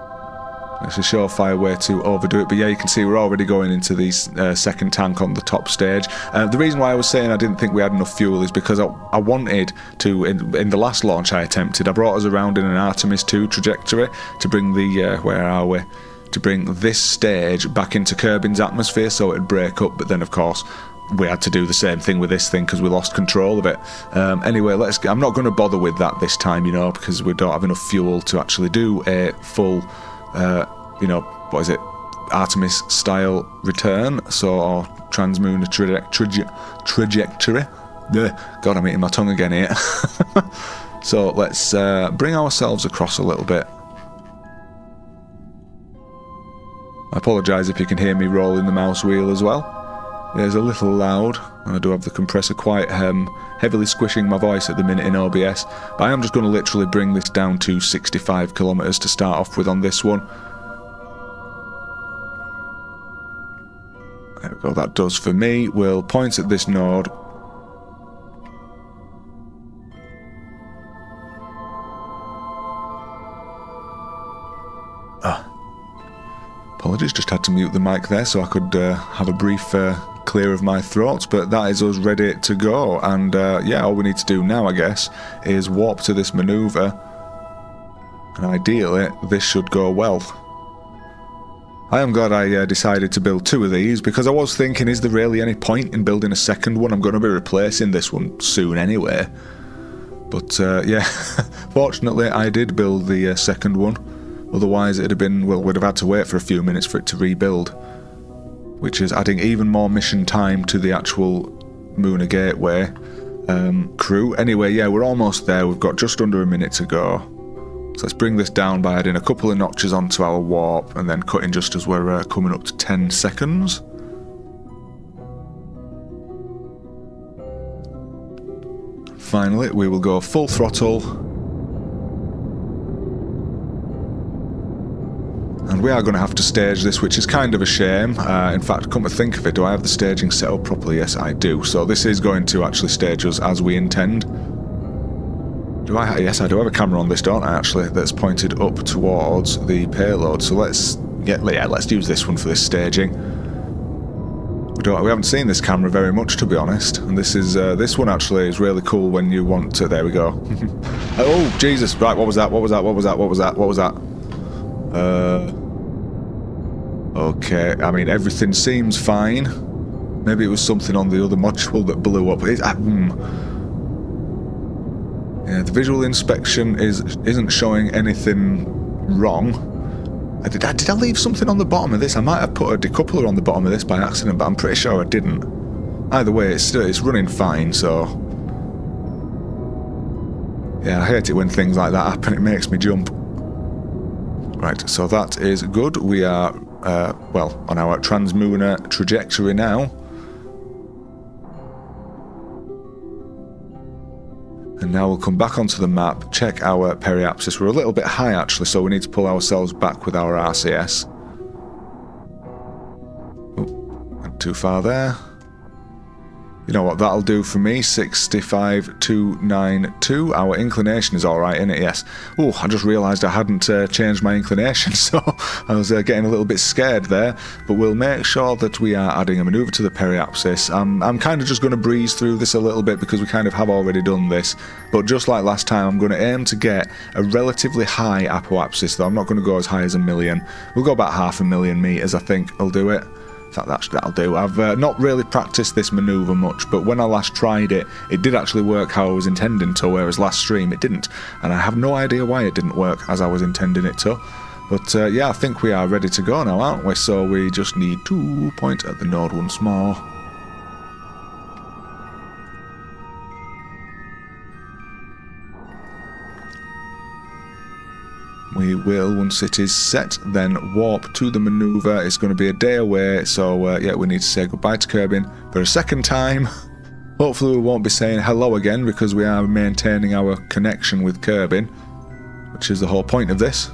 Speaker 2: It's a surefire way to overdo it. But yeah, you can see we're already going into the second tank on the top stage. The reason why I was saying I didn't think we had enough fuel is because I wanted to, in the last launch I attempted, I brought us around in an Artemis 2 trajectory to bring the, where are we? To bring this stage back into Kerbin's atmosphere so it'd break up, but then of course we had to do the same thing with this thing because we lost control of it. Anyway, I'm not going to bother with that this time, because we don't have enough fuel to actually do a full what is it, Artemis style return, or translunar trajectory. God, I'm eating my tongue again here. So let's bring ourselves across a little bit. I apologise if you can hear me rolling the mouse wheel as well. It is a little loud, and I do have the compressor quite heavily squishing my voice at the minute in OBS, but I am just going to literally bring this down to 65 kilometres to start off with on this one. There we go, that does for me. We'll point at this node. Apologies, just had to mute the mic there so I could have a brief clear of my throat, but that is us ready to go, and yeah, all we need to do now, I guess, is warp to this manoeuvre, and ideally this should go well. I am glad I decided to build 2 of these, because I was thinking, is there really any point in building a second one? I'm going to be replacing this one soon anyway, but yeah, fortunately I did build the second one. Otherwise it'd have been, well, we'd have had to wait for a few minutes for it to rebuild, which is adding even more mission time to the actual Munar Gateway crew. Anyway, yeah, we're almost there. We've got just under a minute to go. So let's bring this down by adding a couple of notches onto our warp and then cutting just as we're coming up to 10 seconds. Finally, we will go full throttle. And we are going to have to stage this, which is kind of a shame. In fact, come to think of it, do I have the staging set up properly? Yes, I do. So this is going to actually stage us as we intend. Do I? Yes, I do have a camera on this, don't I, actually, that's pointed up towards the payload. So let's use this one for this staging. We haven't seen this camera very much, to be honest. And this one actually is really cool when you want to. There we go. Oh, Jesus. Right, what was that? What was that? What was that? What was that? What was that? Okay, I mean, everything seems fine. Maybe it was something on the other module that blew up. Yeah, the visual inspection isn't showing anything wrong. Did I leave something on the bottom of this? I might have put a decoupler on the bottom of this by accident, but I'm pretty sure I didn't. Either way, it's running fine, so... Yeah, I hate it when things like that happen. It makes me jump. Right, so that is good. We are, well, on our transmunar trajectory now. And now we'll come back onto the map, check our periapsis. We're a little bit high, actually, so we need to pull ourselves back with our RCS. Oh, not too far there. You know what that'll do for me, 65,292. Our inclination is alright, isn't it? Yes. Oh, I just realised I hadn't changed my inclination, so I was getting a little bit scared there. But we'll make sure that we are adding a manoeuvre to the periapsis. I'm kind of just going to breeze through this a little bit because we kind of have already done this. But just like last time, I'm going to aim to get a relatively high apoapsis, though I'm not going to go as high as 1 million. We'll go about 500,000 metres, I think I'll do it. That'll do. I've not really practiced this manoeuvre much, but when I last tried it, it did actually work how I was intending to, whereas last stream it didn't. And I have no idea why it didn't work as I was intending it to. But yeah, I think we are ready to go now, aren't we? So we just need to point at the node once more. We will, once it is set, then warp to the manoeuvre. It's going to be a day away, so yeah, we need to say goodbye to Kerbin for a second time. Hopefully we won't be saying hello again because we are maintaining our connection with Kerbin, which is the whole point of this.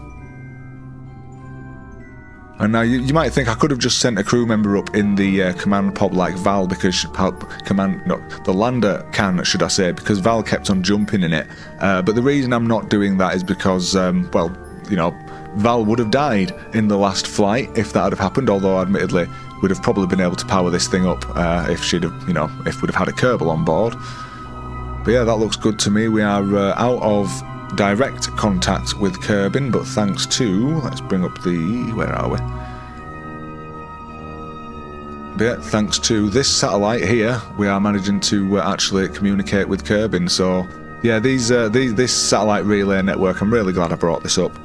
Speaker 2: And now you might think I could have just sent a crew member up in the command pod like Val, because the lander can, should I say, because Val kept on jumping in it. But the reason I'm not doing that is because, well, you know, Val would have died in the last flight if that had have happened, although admittedly we'd have probably been able to power this thing up if she'd have, you know, if we'd have had a Kerbal on board. But yeah, that looks good to me. We are out of direct contact with Kerbin, but thanks to, let's bring up the, where are we? But yeah, thanks to this satellite here, we are managing to actually communicate with Kerbin. So yeah, this satellite relay network, I'm really glad I brought this up.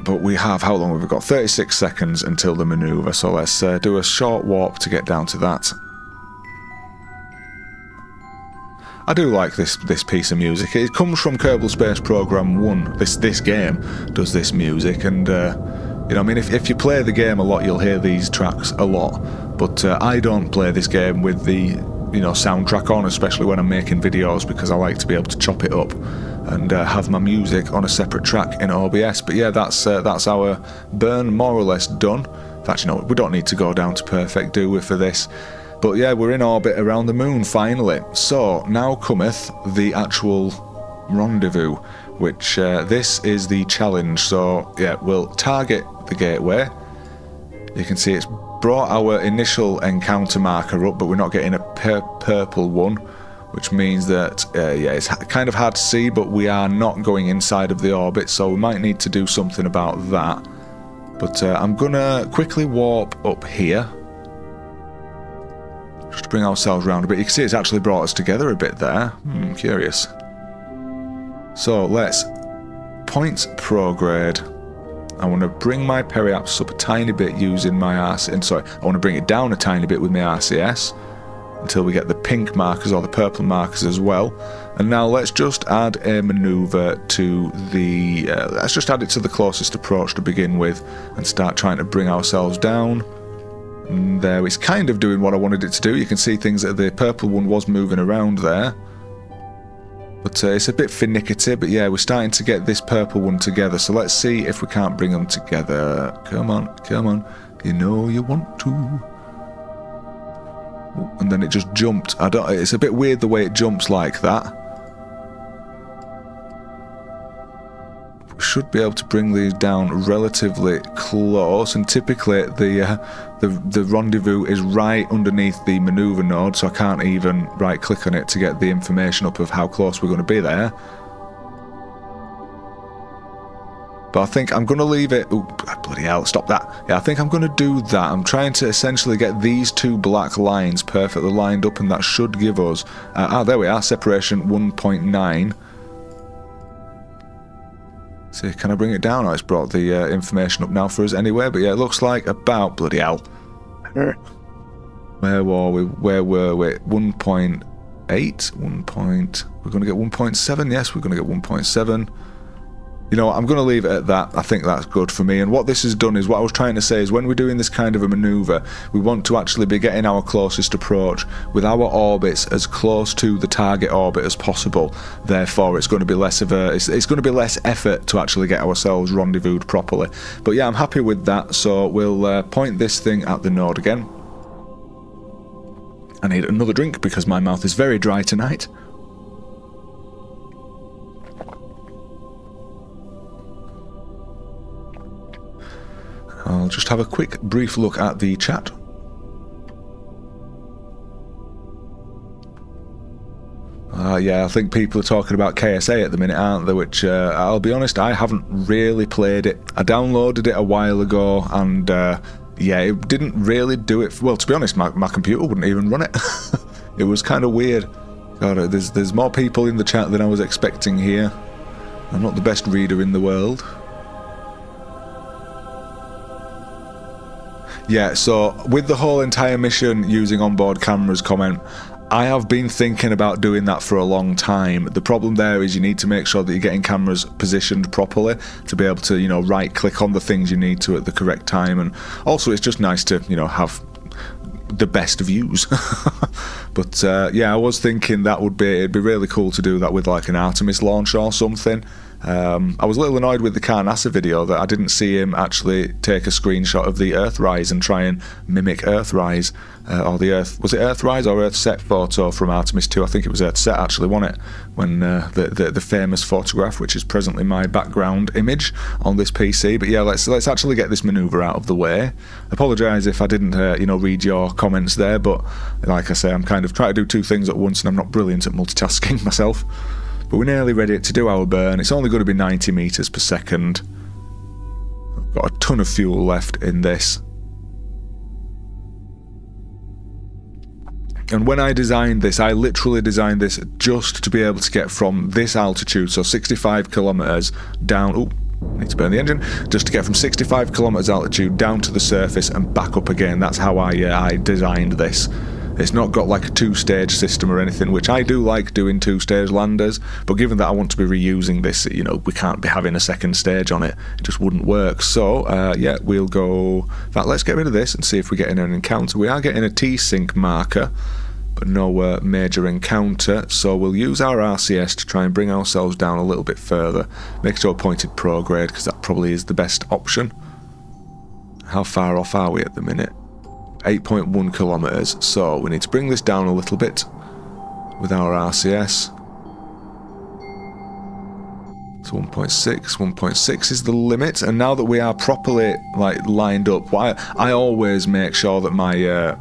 Speaker 2: But we have, how long have we got? 36 seconds until the manoeuvre, so let's do a short warp to get down to that. I do like this piece of music. It comes from Kerbal Space Program 1. This game does this music, and You know, I mean, if you play the game a lot, you'll hear these tracks a lot. But I don't play this game with the, you know, soundtrack on, especially when I'm making videos, because I like to be able to chop it up and have my music on a separate track in OBS. But yeah, that's our burn more or less done. In fact, you know, we don't need to go down to perfect, do we, for this? But yeah, we're in orbit around the moon finally. So now cometh the actual rendezvous, which this is the challenge. So yeah, we'll target the gateway. You can see it's brought our initial encounter marker up, but we're not getting a purple one, which means that yeah, it's kind of hard to see, but we are not going inside of the orbit, so we might need to do something about that. But I'm gonna quickly warp up here just to bring ourselves around a bit. You can see it's actually brought us together a bit there. Curious. So let's point prograde. I want to bring my periapsis up a tiny bit using my RCS. Sorry, I want to bring it down a tiny bit with my RCS until we get the pink markers or the purple markers as well. And now let's just add a maneuver to the... let's just add it to the closest approach to begin with and start trying to bring ourselves down. And there, it's kind of doing what I wanted it to do. You can see things that the purple one was moving around there. But it's a bit finicky, but yeah, we're starting to get this purple one together. So let's see if we can't bring them together. Come on, come on. You know you want to. And then it just jumped. It's a bit weird the way it jumps like that. We should be able to bring these down relatively close, and typically the rendezvous is right underneath the maneuver node, so I can't even right click on it to get the information up of how close we're going to be there. But I think I'm going to leave it... Ooh, bloody hell, stop that. Yeah, I think I'm going to do that. I'm trying to essentially get these two black lines perfectly lined up, and that should give us... there we are, separation 1.9. See, can I bring it down? Oh, it's brought the information up now for us anyway, but yeah, it looks like about... Bloody hell. Where were we? 1.8? We're going to get 1.7? Yes, we're going to get 1.7. You know what, I'm going to leave it at that. I think that's good for me. And what this has done is, what I was trying to say is, when we're doing this kind of a maneuver, we want to actually be getting our closest approach with our orbits as close to the target orbit as possible. Therefore, it's going to be less of a... It's going to be less effort to actually get ourselves rendezvoused properly. But yeah, I'm happy with that. So we'll point this thing at the node again. I need another drink because my mouth is very dry tonight. I'll just have a quick, brief look at the chat. Yeah, I think people are talking about KSA at the minute, aren't they? Which, I'll be honest, I haven't really played it. I downloaded it a while ago, and yeah, it didn't really do it. Well, to be honest, my computer wouldn't even run it. It was kind of weird. God, there's more people in the chat than I was expecting here. I'm not the best reader in the world. Yeah, so with the whole entire mission using onboard cameras comment, I have been thinking about doing that for a long time. The problem there is you need to make sure that you're getting cameras positioned properly to be able to, you know, right click on the things you need to at the correct time, and also it's just nice to, you know, have the best views. But yeah, I was thinking that it'd be really cool to do that with like an Artemis launch or something. I was a little annoyed with the NASA video that I didn't see him actually take a screenshot of the Earthrise and try and mimic Earthrise, or the was it Earthrise or Earthset photo from Artemis 2? I think it was Earthset actually, wasn't it? When the famous photograph, which is presently my background image on this PC. But yeah, let's actually get this maneuver out of the way. Apologise if I didn't you know, read your comments there, but like I say, I'm kind of trying to do two things at once, and I'm not brilliant at multitasking myself. But we're nearly ready to do our burn. It's only going to be 90 meters per second. I've got a ton of fuel left in this. And when I designed this, I literally designed this just to be able to get from this altitude, so 65 kilometers down... Oh, I need to burn the engine. Just to get from 65 kilometers altitude down to the surface and back up again. That's how I designed this. It's not got like a two-stage system or anything, which I do like doing two-stage landers, but given that I want to be reusing this, you know, we can't be having a second stage on it. It just wouldn't work. So, yeah, we'll go... In fact, let's get rid of this and see if we get in an encounter. We are getting a T-Sync marker, but no major encounter, so we'll use our RCS to try and bring ourselves down a little bit further. Make it to a pointed prograde, because that probably is the best option. How far off are we at the minute? 8.1 kilometers, so we need to bring this down a little bit with our RCS. So 1.6 is the limit, and now that we are properly like lined up, I always make sure that my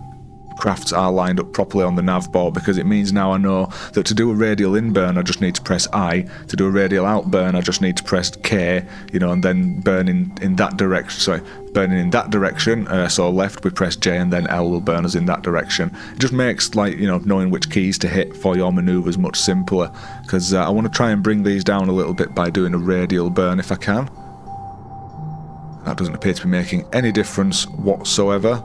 Speaker 2: crafts are lined up properly on the nav board, because it means now I know that to do a radial in burn I just need to press I, to do a radial out burn I just need to press K, you know, and then burn in that direction, sorry, burning in that direction, so left we press J and then L will burn us in that direction. It just makes, like, you know, knowing which keys to hit for your manoeuvres much simpler, because I want to try and bring these down a little bit by doing a radial burn if I can. That doesn't appear to be making any difference whatsoever.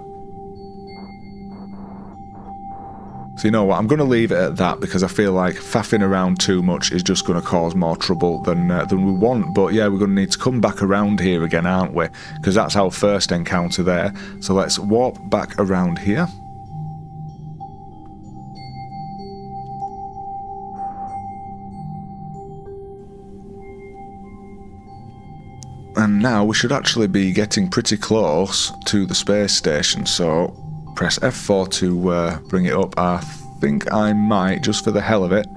Speaker 2: So you know what, I'm going to leave it at that, because I feel like faffing around too much is just going to cause more trouble than we want. But yeah, we're going to need to come back around here again, aren't we? Because that's our first encounter there. So let's warp back around here. And now we should actually be getting pretty close to the space station, so press F4 to bring it up. I think I might, just for the hell of it,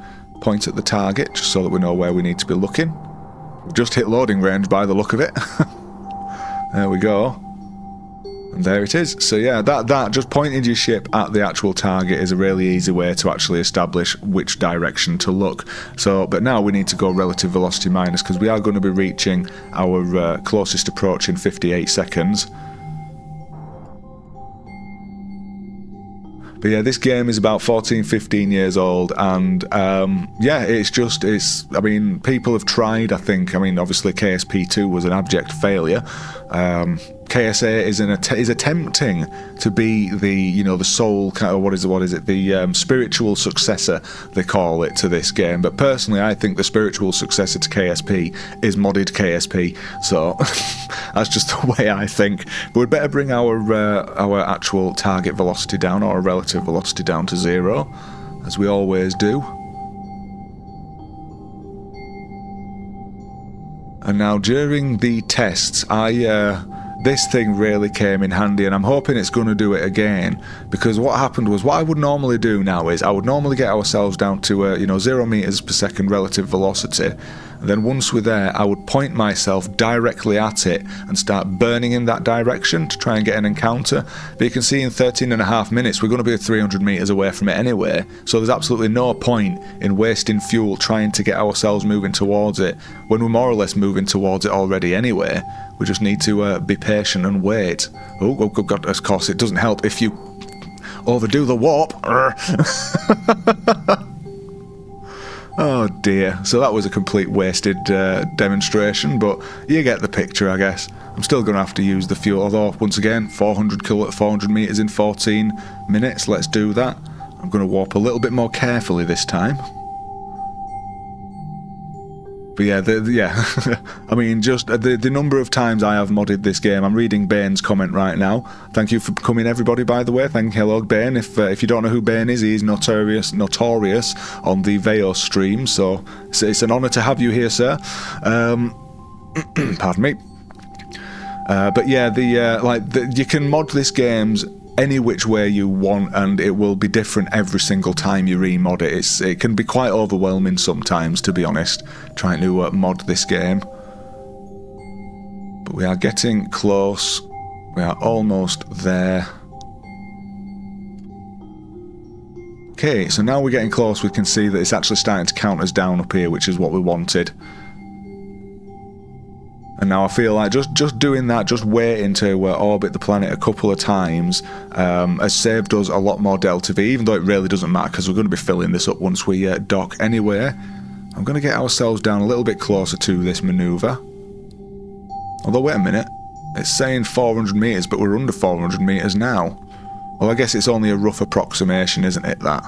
Speaker 2: point at the target, just so that we know where we need to be looking. We've just hit loading range by the look of it. There we go. And there it is. So yeah, that just pointing your ship at the actual target is a really easy way to actually establish which direction to look. So, but now we need to go relative velocity minus, because we are going to be reaching our closest approach in 58 seconds. But yeah, this game is about 14, 15 years old, and yeah, I mean, people have tried, I think, I mean, obviously KSP2 was an abject failure. KSA is attempting to be the, you know, the sole kind of, what is it, the spiritual successor, they call it, to this game. But personally, I think the spiritual successor to KSP is modded KSP. So that's just the way I think. But we'd better bring our actual target velocity down, or relative velocity down, to 0, as we always do. And now during the tests, this thing really came in handy, and I'm hoping it's going to do it again, because what happened was, what I would normally do now is I would normally get ourselves down to you know, 0 meters per second relative velocity, and then once we're there I would point myself directly at it and start burning in that direction to try and get an encounter. But you can see in 13.5 minutes we're going to be 300 meters away from it anyway, so there's absolutely no point in wasting fuel trying to get ourselves moving towards it when we're more or less moving towards it already anyway. We just need to be patient and wait. Oh god, of course it doesn't help if you overdo the warp. Oh dear, so that was a complete wasted demonstration, but you get the picture, I guess. I'm still going to have to use the fuel, although once again 400 meters in 14 minutes. Let's do that. I'm going to warp a little bit more carefully this time. But yeah, I mean, just the number of times I have modded this game. I'm reading Bane's comment right now. Thank you for coming, everybody, by the way. Hello, Bane. If you don't know who Bane is, he's notorious on the Veo stream, so it's an honour to have you here, sir. Pardon me. But yeah, you can mod this games any which way you want, and it will be different every single time you remod it. It can be quite overwhelming sometimes, to be honest, trying to mod this game. But we are getting close. We are almost there. Okay, so now we're getting close. We can see that it's actually starting to count us down up here, which is what we wanted. And now I feel like just doing that, just waiting to orbit the planet a couple of times, has saved us a lot more Delta V, even though it really doesn't matter, because we're going to be filling this up once we dock anyway. I'm going to get ourselves down a little bit closer to this manoeuvre. Although, wait a minute, it's saying 400 meters, but we're under 400 meters now. Well, I guess it's only a rough approximation, isn't it, that?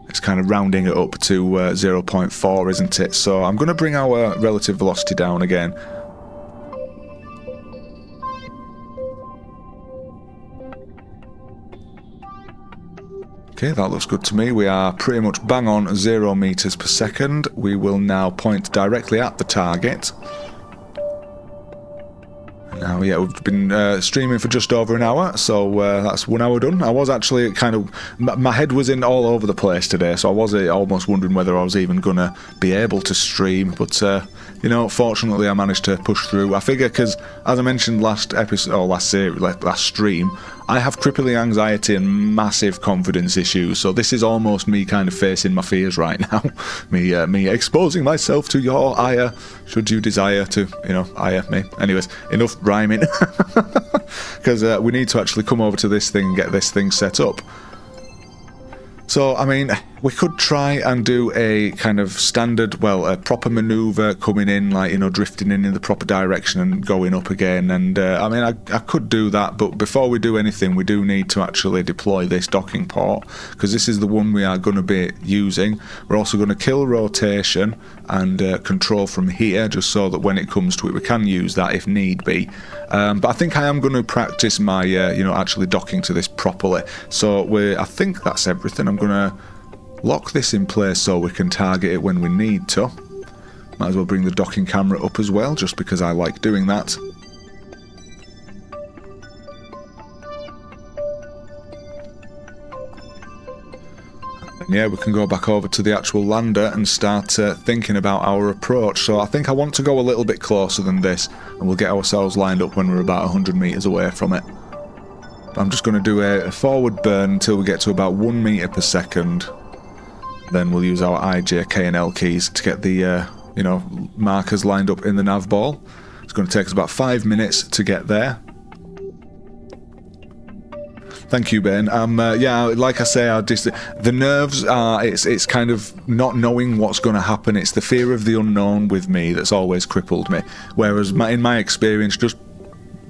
Speaker 2: It's kind of rounding it up to 0.4, isn't it? So I'm going to bring our relative velocity down again. Okay, that looks good to me. We are pretty much bang on 0 meters per second. We will now point directly at the target. Now, yeah, we've been streaming for just over an hour, so that's 1 hour done. I was actually kind of... My head was in all over the place today, so I was almost wondering whether I was even going to be able to stream, but, you know, fortunately I managed to push through. I figure, because, as I mentioned last episode, or last stream, I have crippling anxiety and massive confidence issues, so this is almost me kind of facing my fears right now. me exposing myself to your ire, should you desire to, you know, ire me. Anyways, enough rhyming, because we need to actually come over to this thing and get this thing set up. So, I mean, we could try and do a kind of standard, well, a proper manoeuvre coming in, like, you know, drifting in the proper direction and going up again. And, I mean, I could do that, but before we do anything, we do need to actually deploy this docking port, because this is the one we are going to be using. We're also going to kill rotation and control from here, just so that when it comes to it, we can use that if need be. But I think I am going to practice my, you know, actually docking to this properly. So I think that's everything. I'm going to lock this in place so we can target it when we need to. Might as well bring the docking camera up as well, just because I like doing that. And yeah, we can go back over to the actual lander and start thinking about our approach. So I think I want to go a little bit closer than this, and we'll get ourselves lined up when we're about 100 meters away from it. I'm just going to do a forward burn until we get to about 1 meter per second. Then we'll use our I, J, K and L keys to get the, you know, markers lined up in the nav ball. It's going to take us about 5 minutes to get there. Thank you, Ben. Yeah, like I say, the nerves are, it's kind of not knowing what's going to happen. It's the fear of the unknown with me that's always crippled me. Whereas in my experience, just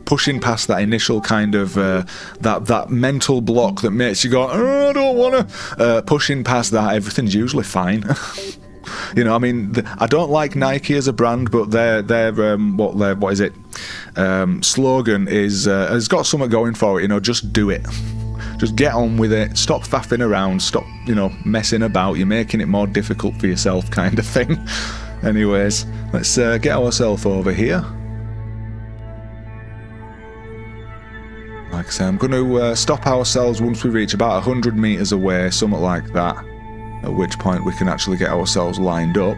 Speaker 2: pushing past that initial kind of that mental block that makes you go, oh, I don't want to, pushing past that, everything's usually fine. You know, I mean, I don't like Nike as a brand, but their what is it? Slogan is has got something going for it. You know, just do it. Just get on with it. Stop faffing around. Stop, you know, messing about. You're making it more difficult for yourself, kind of thing. Anyways, let's get ourselves over here. Like I say, I'm going to stop ourselves once we reach about 100 meters away, something like that. At which point we can actually get ourselves lined up.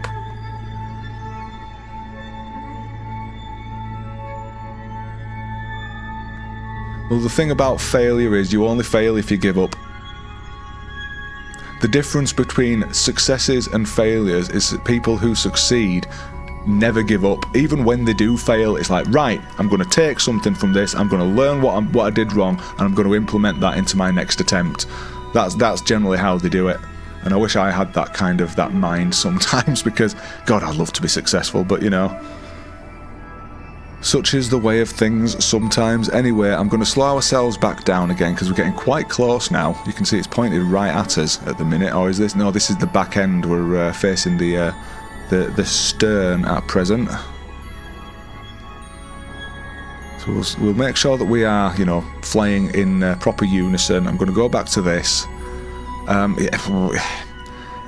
Speaker 2: Well, the thing about failure is you only fail if you give up. The difference between successes and failures is that people who succeed never give up. Even when they do fail, it's like, right, I'm going to take something from this, I'm going to learn what I did wrong, and I'm going to implement that into my next attempt. That's generally how they do it. And I wish I had that kind of that mind sometimes, because God, I'd love to be successful, but you know, such is the way of things sometimes. Anyway, I'm going to slow ourselves back down again because we're getting quite close now. You can see it's pointed right at us at the minute. Or is this? No, this is the back end. We're facing the stern at present. So we'll make sure that we are, you know, flying in proper unison. I'm going to go back to this.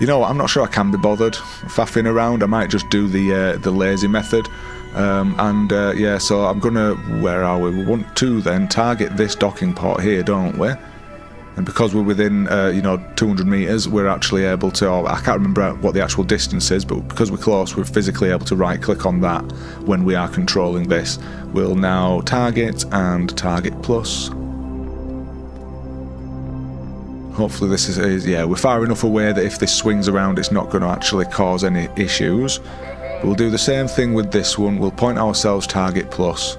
Speaker 2: You know what, I'm not sure I can be bothered faffing around. I might just do the lazy method. Yeah, so I'm gonna, where are we? We want to then target this docking port here, don't we? And because we're within, you know, 200 meters, we're actually able to, I can't remember what the actual distance is, but because we're close, we're physically able to right click on that when we are controlling this. We'll now target and target plus. Hopefully this is, yeah, we're far enough away that if this swings around, it's not going to actually cause any issues. But we'll do the same thing with this one. We'll point ourselves target plus.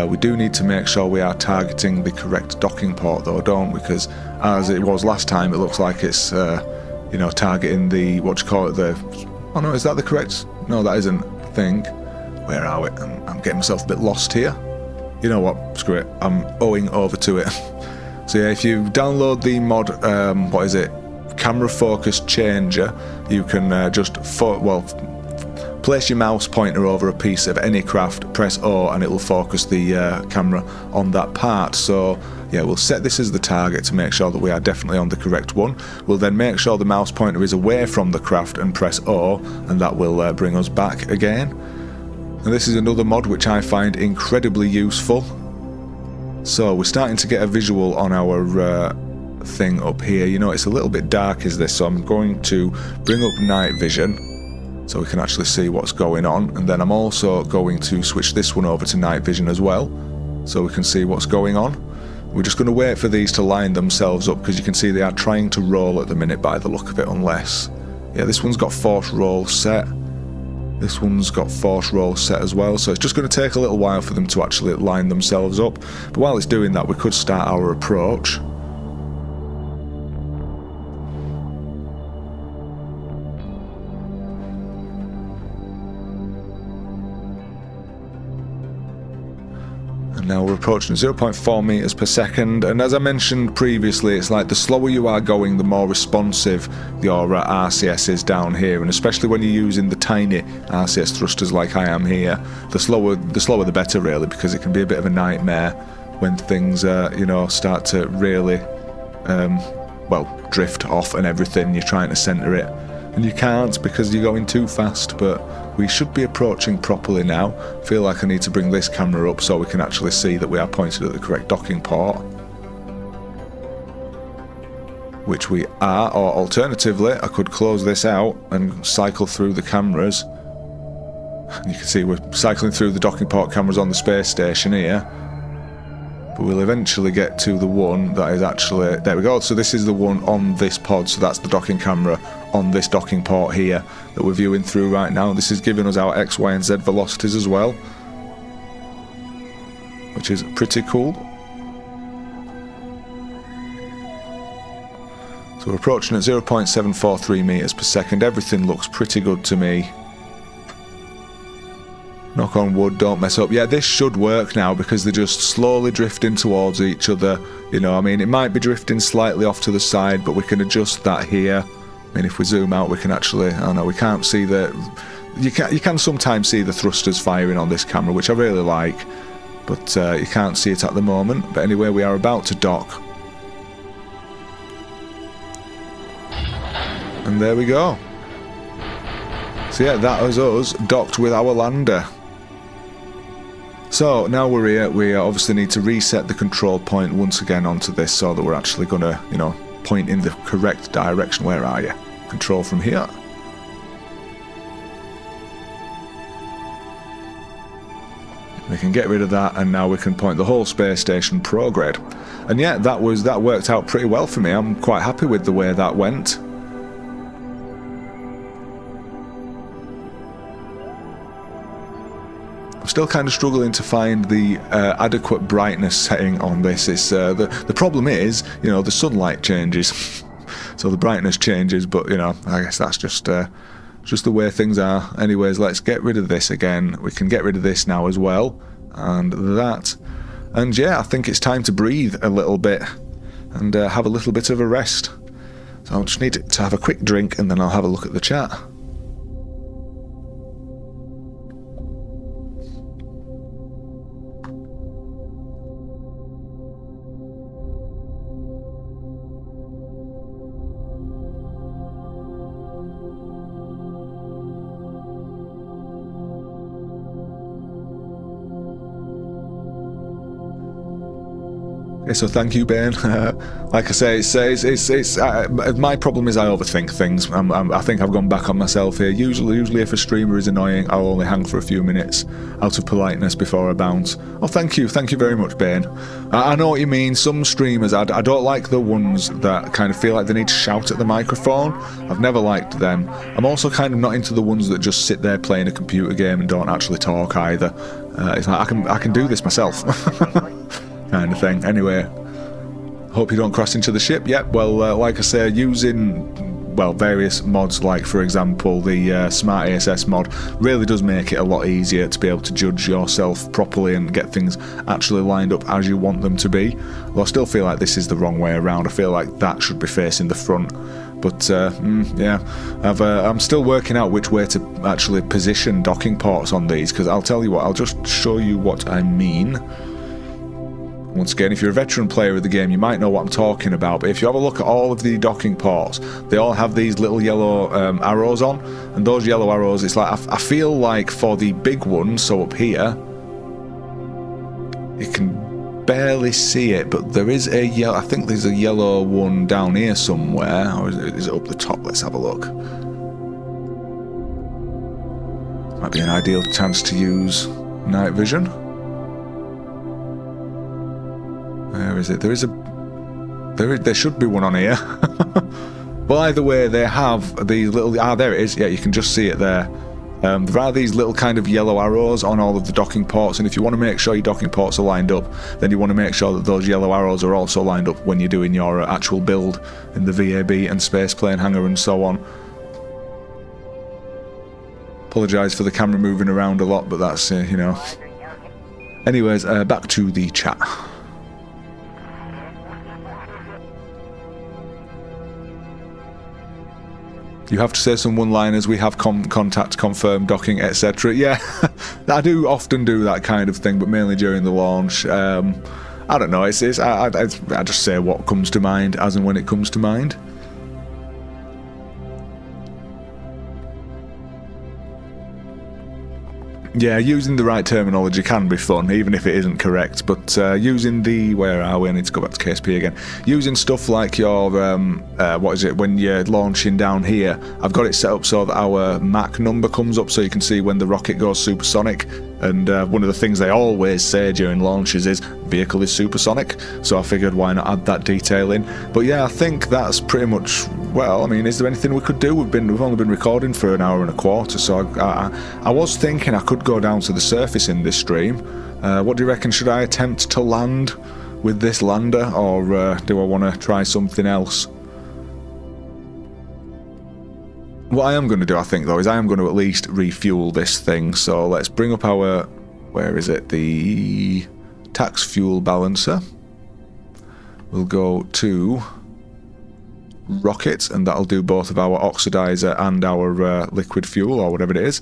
Speaker 2: We do need to make sure we are targeting the correct docking port though, don't we? Because as it was last time, it looks like it's, you know, targeting the, what do you call it, oh no, is that the correct? No, that isn't, I think. Where are we? I'm getting myself a bit lost here. You know what, screw it, I'm owing over to it. So yeah, if you download the mod, what is it, camera focus changer, you can just place your mouse pointer over a piece of any craft, press O, and it will focus the camera on that part. So yeah, we'll set this as the target to make sure that we are definitely on the correct one. We'll then make sure the mouse pointer is away from the craft and press O, and that will bring us back again. And this is another mod which I find incredibly useful. So we're starting to get a visual on our thing up here. You know, it's a little bit dark is this, so I'm going to bring up night vision so we can actually see what's going on, and then I'm also going to switch this one over to night vision as well so we can see what's going on. We're just going to wait for these to line themselves up, because you can see they are trying to roll at the minute by the look of it, unless... Yeah, this one's got force roll set. This one's got force roll set as well, so it's just going to take a little while for them to actually line themselves up. But while it's doing that, we could start our approach. Now we're approaching 0.4 meters per second, and as I mentioned previously, it's like the slower you are going, the more responsive your RCS is down here, and especially when you're using the tiny RCS thrusters like I am here, the slower the better really, because it can be a bit of a nightmare when things you know, start to really well, drift off and everything. You're trying to center it and you can't because you're going too fast. But we should be approaching properly now. I feel like I need to bring this camera up so we can actually see that we are pointed at the correct docking port, which we are. Or alternatively, I could close this out and cycle through the cameras. You can see we're cycling through the docking port cameras on the space station here, but we'll eventually get to the one that is actually, there we go. So this is the one on this pod, so that's the docking camera on this docking port here that we're viewing through right now. This is giving us our X, Y and Z velocities as well, which is pretty cool. So we're approaching at 0.743 meters per second. Everything looks pretty good to me. Knock on wood, don't mess up. Yeah, this should work now because they're just slowly drifting towards each other. You know, I mean, it might be drifting slightly off to the side, but we can adjust that here. I mean, if we zoom out, we can actually, I don't know, we can't see the, you can sometimes see the thrusters firing on this camera, which I really like, but you can't see it at the moment. But anyway, we are about to dock. And there we go. So yeah, that was us docked with our lander. So now we're here, we obviously need to reset the control point once again onto this so that we're actually going to, you know, point in the correct direction. Where are you? Control from here. We can get rid of that, and now we can point the whole space station prograde. And yeah, that worked out pretty well for me. I'm quite happy with the way that went. Still kind of struggling to find the adequate brightness setting on this. It's the problem is, you know, the sunlight changes, so the brightness changes. But you know, I guess that's just the way things are. Anyways, let's get rid of this again. We can get rid of this now as well, and that. And yeah, I think it's time to breathe a little bit and have a little bit of a rest. So I'll just need to have a quick drink, and then I'll have a look at the chat. So thank you, Ben. Like I say, it's my problem is I overthink things. I think I've gone back on myself here. Usually if a streamer is annoying, I'll only hang for a few minutes out of politeness before I bounce. Oh, thank you very much, Ben. I know what you mean. Some streamers, I don't like the ones that kind of feel like they need to shout at the microphone. I've never liked them. I'm also kind of not into the ones that just sit there playing a computer game and don't actually talk either. It's like I can do this myself. Kind of thing. Anyway, hope you don't crash into the ship. Yep, well, like I say, using well, various mods, like for example the Smart ASS mod, really does make it a lot easier to be able to judge yourself properly and get things actually lined up as you want them to be. Though I still feel like this is the wrong way around. I feel like that should be facing the front. But yeah, I'm still working out which way to actually position docking ports on these, because I'll tell you what, I'll just show you what I mean. Once again, if you're a veteran player of the game, you might know what I'm talking about, but if you have a look at all of the docking ports, they all have these little yellow arrows on, and those yellow arrows, it's like, I feel like for the big ones, so up here, you can barely see it, but there is a yellow, I think there's a yellow one down here somewhere, or is it up the top? Let's have a look. Might be an ideal chance to use night vision. Where is it? There should be one on here. Well, either way, they have these little... there it is. Yeah, you can just see it there. There are these little kind of yellow arrows on all of the docking ports, and if you want to make sure your docking ports are lined up, then you want to make sure that those yellow arrows are also lined up when you're doing your actual build in the VAB and spaceplane hangar and so on. Apologise for the camera moving around a lot, but that's, you know... Anyways, back to the chat. You have to say some one-liners, we have contact confirmed, docking, etc. Yeah, I do often do that kind of thing, but mainly during the launch. I don't know, I just say what comes to mind as and when it comes to mind. Yeah, using the right terminology can be fun, even if it isn't correct, but using the... Where are we? I need to go back to KSP again. Using stuff like your... what is it? When you're launching down here, I've got it set up so that our Mach number comes up so you can see when the rocket goes supersonic. And one of the things they always say during launches is, vehicle is supersonic, so I figured why not add that detail in. But yeah, I think that's pretty much... Well, I mean, is there anything we could do? We've only been recording for an hour and a quarter, so I was thinking I could go down to the surface in this stream. What do you reckon? Should I attempt to land with this lander, or do I want to try something else? What I am going to do, I think, though, is I am going to at least refuel this thing. So let's bring up our... Where is it? The tax fuel balancer. We'll go to rockets, and that'll do both of our oxidizer and our liquid fuel, or whatever it is.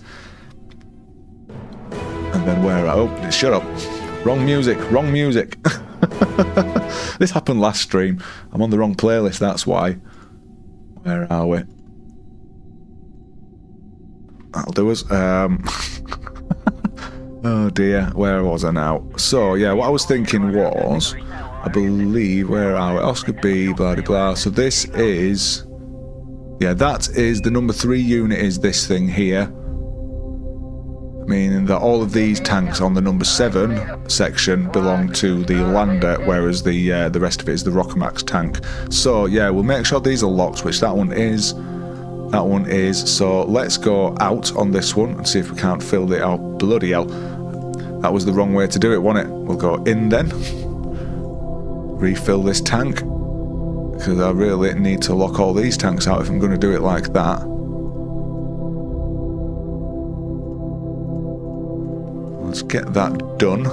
Speaker 2: And then where... Oh, shut up. Wrong music, wrong music. This happened last stream. I'm on the wrong playlist, that's why. Where are we? That'll do us. Oh dear, where was I now? So yeah, what I was thinking was, I believe, where are we? Oscar B, blah blah blah. So this is, yeah, that is the number 3 unit, is this thing here. Meaning that all of these tanks on the number 7 section belong to the lander, whereas the rest of it is the Rocamax tank. So yeah, we'll make sure these are locked, which that one is. That one is. So let's go out on this one and see if we can't fill it out. Bloody hell. That was the wrong way to do it, wasn't it? We'll go in then. Refill this tank. Because I really need to lock all these tanks out if I'm going to do it like that. Let's get that done.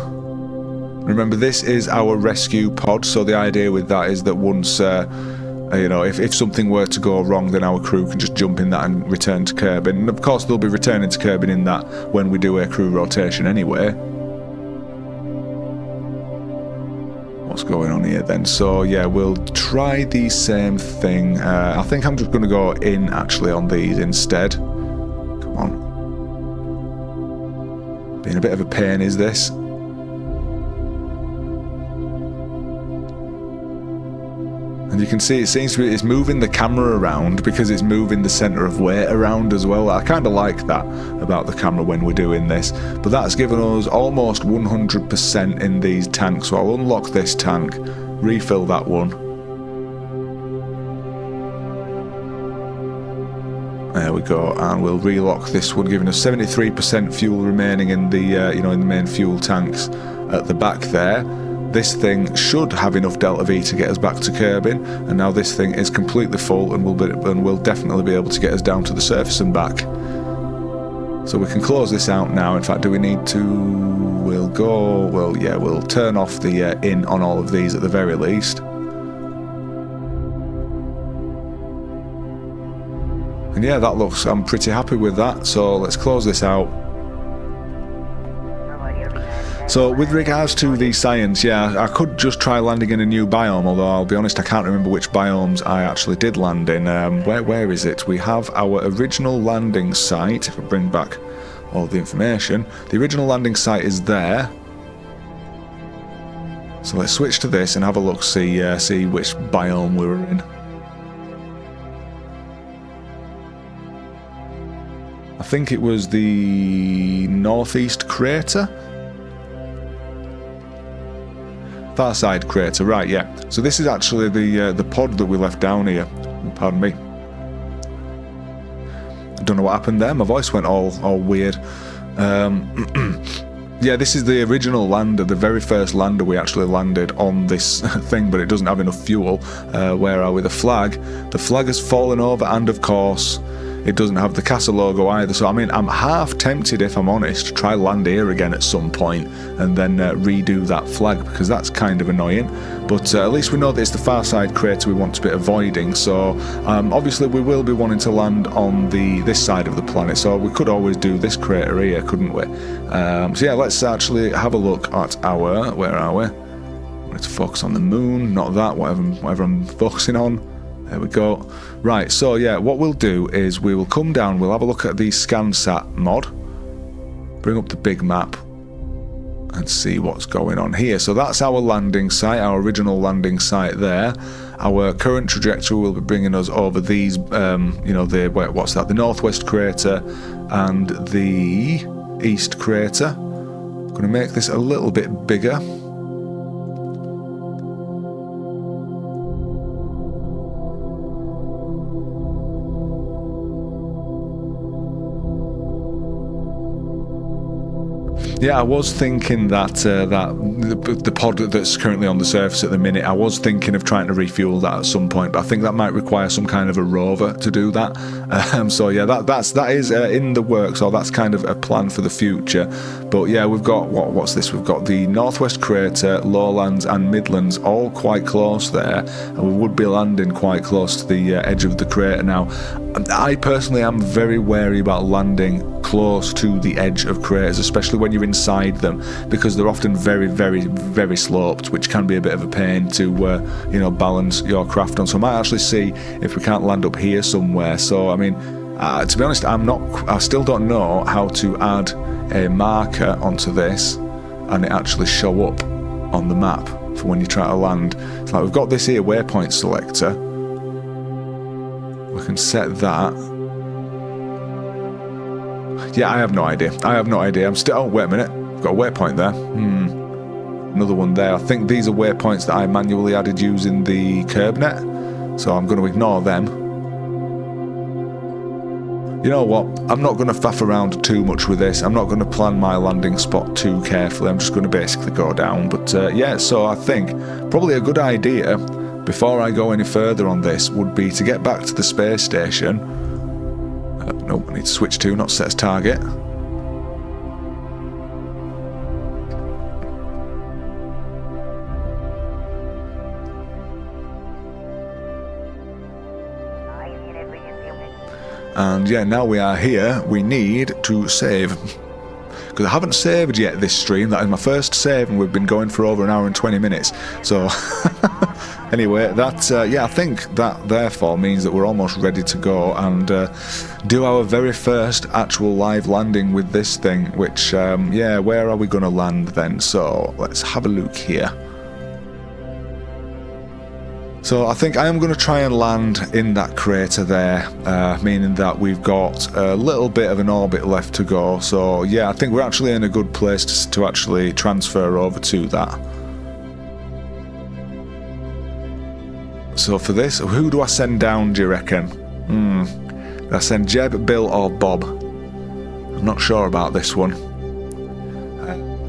Speaker 2: Remember, this is our rescue pod, so the idea with that is that once... you know, if something were to go wrong, then our crew can just jump in that and return to Kerbin. And of course, they'll be returning to Kerbin in that when we do a crew rotation anyway. What's going on here then? So yeah, we'll try the same thing. I think I'm just going to go in actually on these instead. Come on. Being a bit of a pain, is this? And you can see it seems to be, it's moving the camera around because it's moving the centre of weight around as well. I kind of like that about the camera when we're doing this. But that's given us almost 100% in these tanks. So I'll unlock this tank, refill that one. There we go, and we'll relock this one, giving us 73% fuel remaining in the, you know, in the main fuel tanks at the back there. this thing should have enough delta V to get us back to Kerbin, and now this thing is completely full and will definitely be able to get us down to the surface and back. So we can close this out now. In fact, do we need to... we'll go... well, yeah, we'll turn off the in on all of these at the very least. And yeah, that looks... I'm pretty happy with that, so let's close this out. So with regards to the science, yeah, I could just try landing in a new biome, although I'll be honest, I can't remember which biomes I actually did land in. Where is it? We have our original landing site. If I bring back all the information, the original landing site is there. So let's switch to this and have a look, see which biome we were in. I think it was the northeast crater. Far side crater, right, yeah. So this is actually the pod that we left down here. Pardon me. I don't know what happened there. My voice went all weird. Yeah, this is the original lander, the very first lander we actually landed on this thing, but it doesn't have enough fuel. Where are we? The flag. The flag has fallen over, and of course, it doesn't have the CASA logo either. So I mean, I'm half tempted, if I'm honest, to try land here again at some point and then redo that flag, because that's kind of annoying. But at least we know that it's the far side crater we want to be avoiding. So obviously we will be wanting to land on this side of the planet. So we could always do this crater here, couldn't we? So yeah, let's actually have a look at our... where are we? Let's focus on the moon, not that, whatever I'm focusing on. There we go. Right, so yeah, what we'll do is we will come down, we'll have a look at the ScanSat mod, bring up the big map, and see what's going on here. So that's our landing site, our original landing site there. Our current trajectory will be bringing us over these, you know, what's that? The northwest crater and the east crater. I'm going to make this a little bit bigger. Yeah, I was thinking that the pod that's currently on the surface at the minute, I was thinking of trying to refuel that at some point, but I think that might require some kind of a rover to do that. So yeah, that is in the works, or that's kind of a plan for the future. But yeah, we've got what's this? We've got the northwest crater, lowlands, and midlands all quite close there, and we would be landing quite close to the edge of the crater. Now, I personally am very wary about landing close to the edge of craters, especially when you're inside them, because they're often very, very, very sloped, which can be a bit of a pain to you know, balance your craft on. So I might actually see if we can't land up here somewhere. So I mean, to be honest, I still don't know how to add a marker onto this and it actually show up on the map for when you try to land. It's like we've got this here waypoint selector. We can set that. Yeah, I have no idea. I'm still... oh, wait a minute. I've got a waypoint there. Another one there. I think these are waypoints that I manually added using the CurbNet. So I'm going to ignore them. You know what? I'm not going to faff around too much with this. I'm not going to plan my landing spot too carefully. I'm just going to basically go down. But yeah, so I think probably a good idea before I go any further on this would be to get back to the space station. Nope, I need to switch to, not set as target. And yeah, now we are here, we need to save. Because I haven't saved yet this stream. That is my first save, and we've been going for over an hour and 20 minutes. So, anyway, that yeah, I think that therefore means that we're almost ready to go and do our very first actual live landing with this thing. Which, yeah, where are we going to land then? So, let's have a look here. So I think I am going to try and land in that crater there, meaning that we've got a little bit of an orbit left to go. So yeah, I think we're actually in a good place to actually transfer over to that. So for this, who do I send down, do you reckon? Do I send Jeb, Bill or Bob? I'm not sure about this one.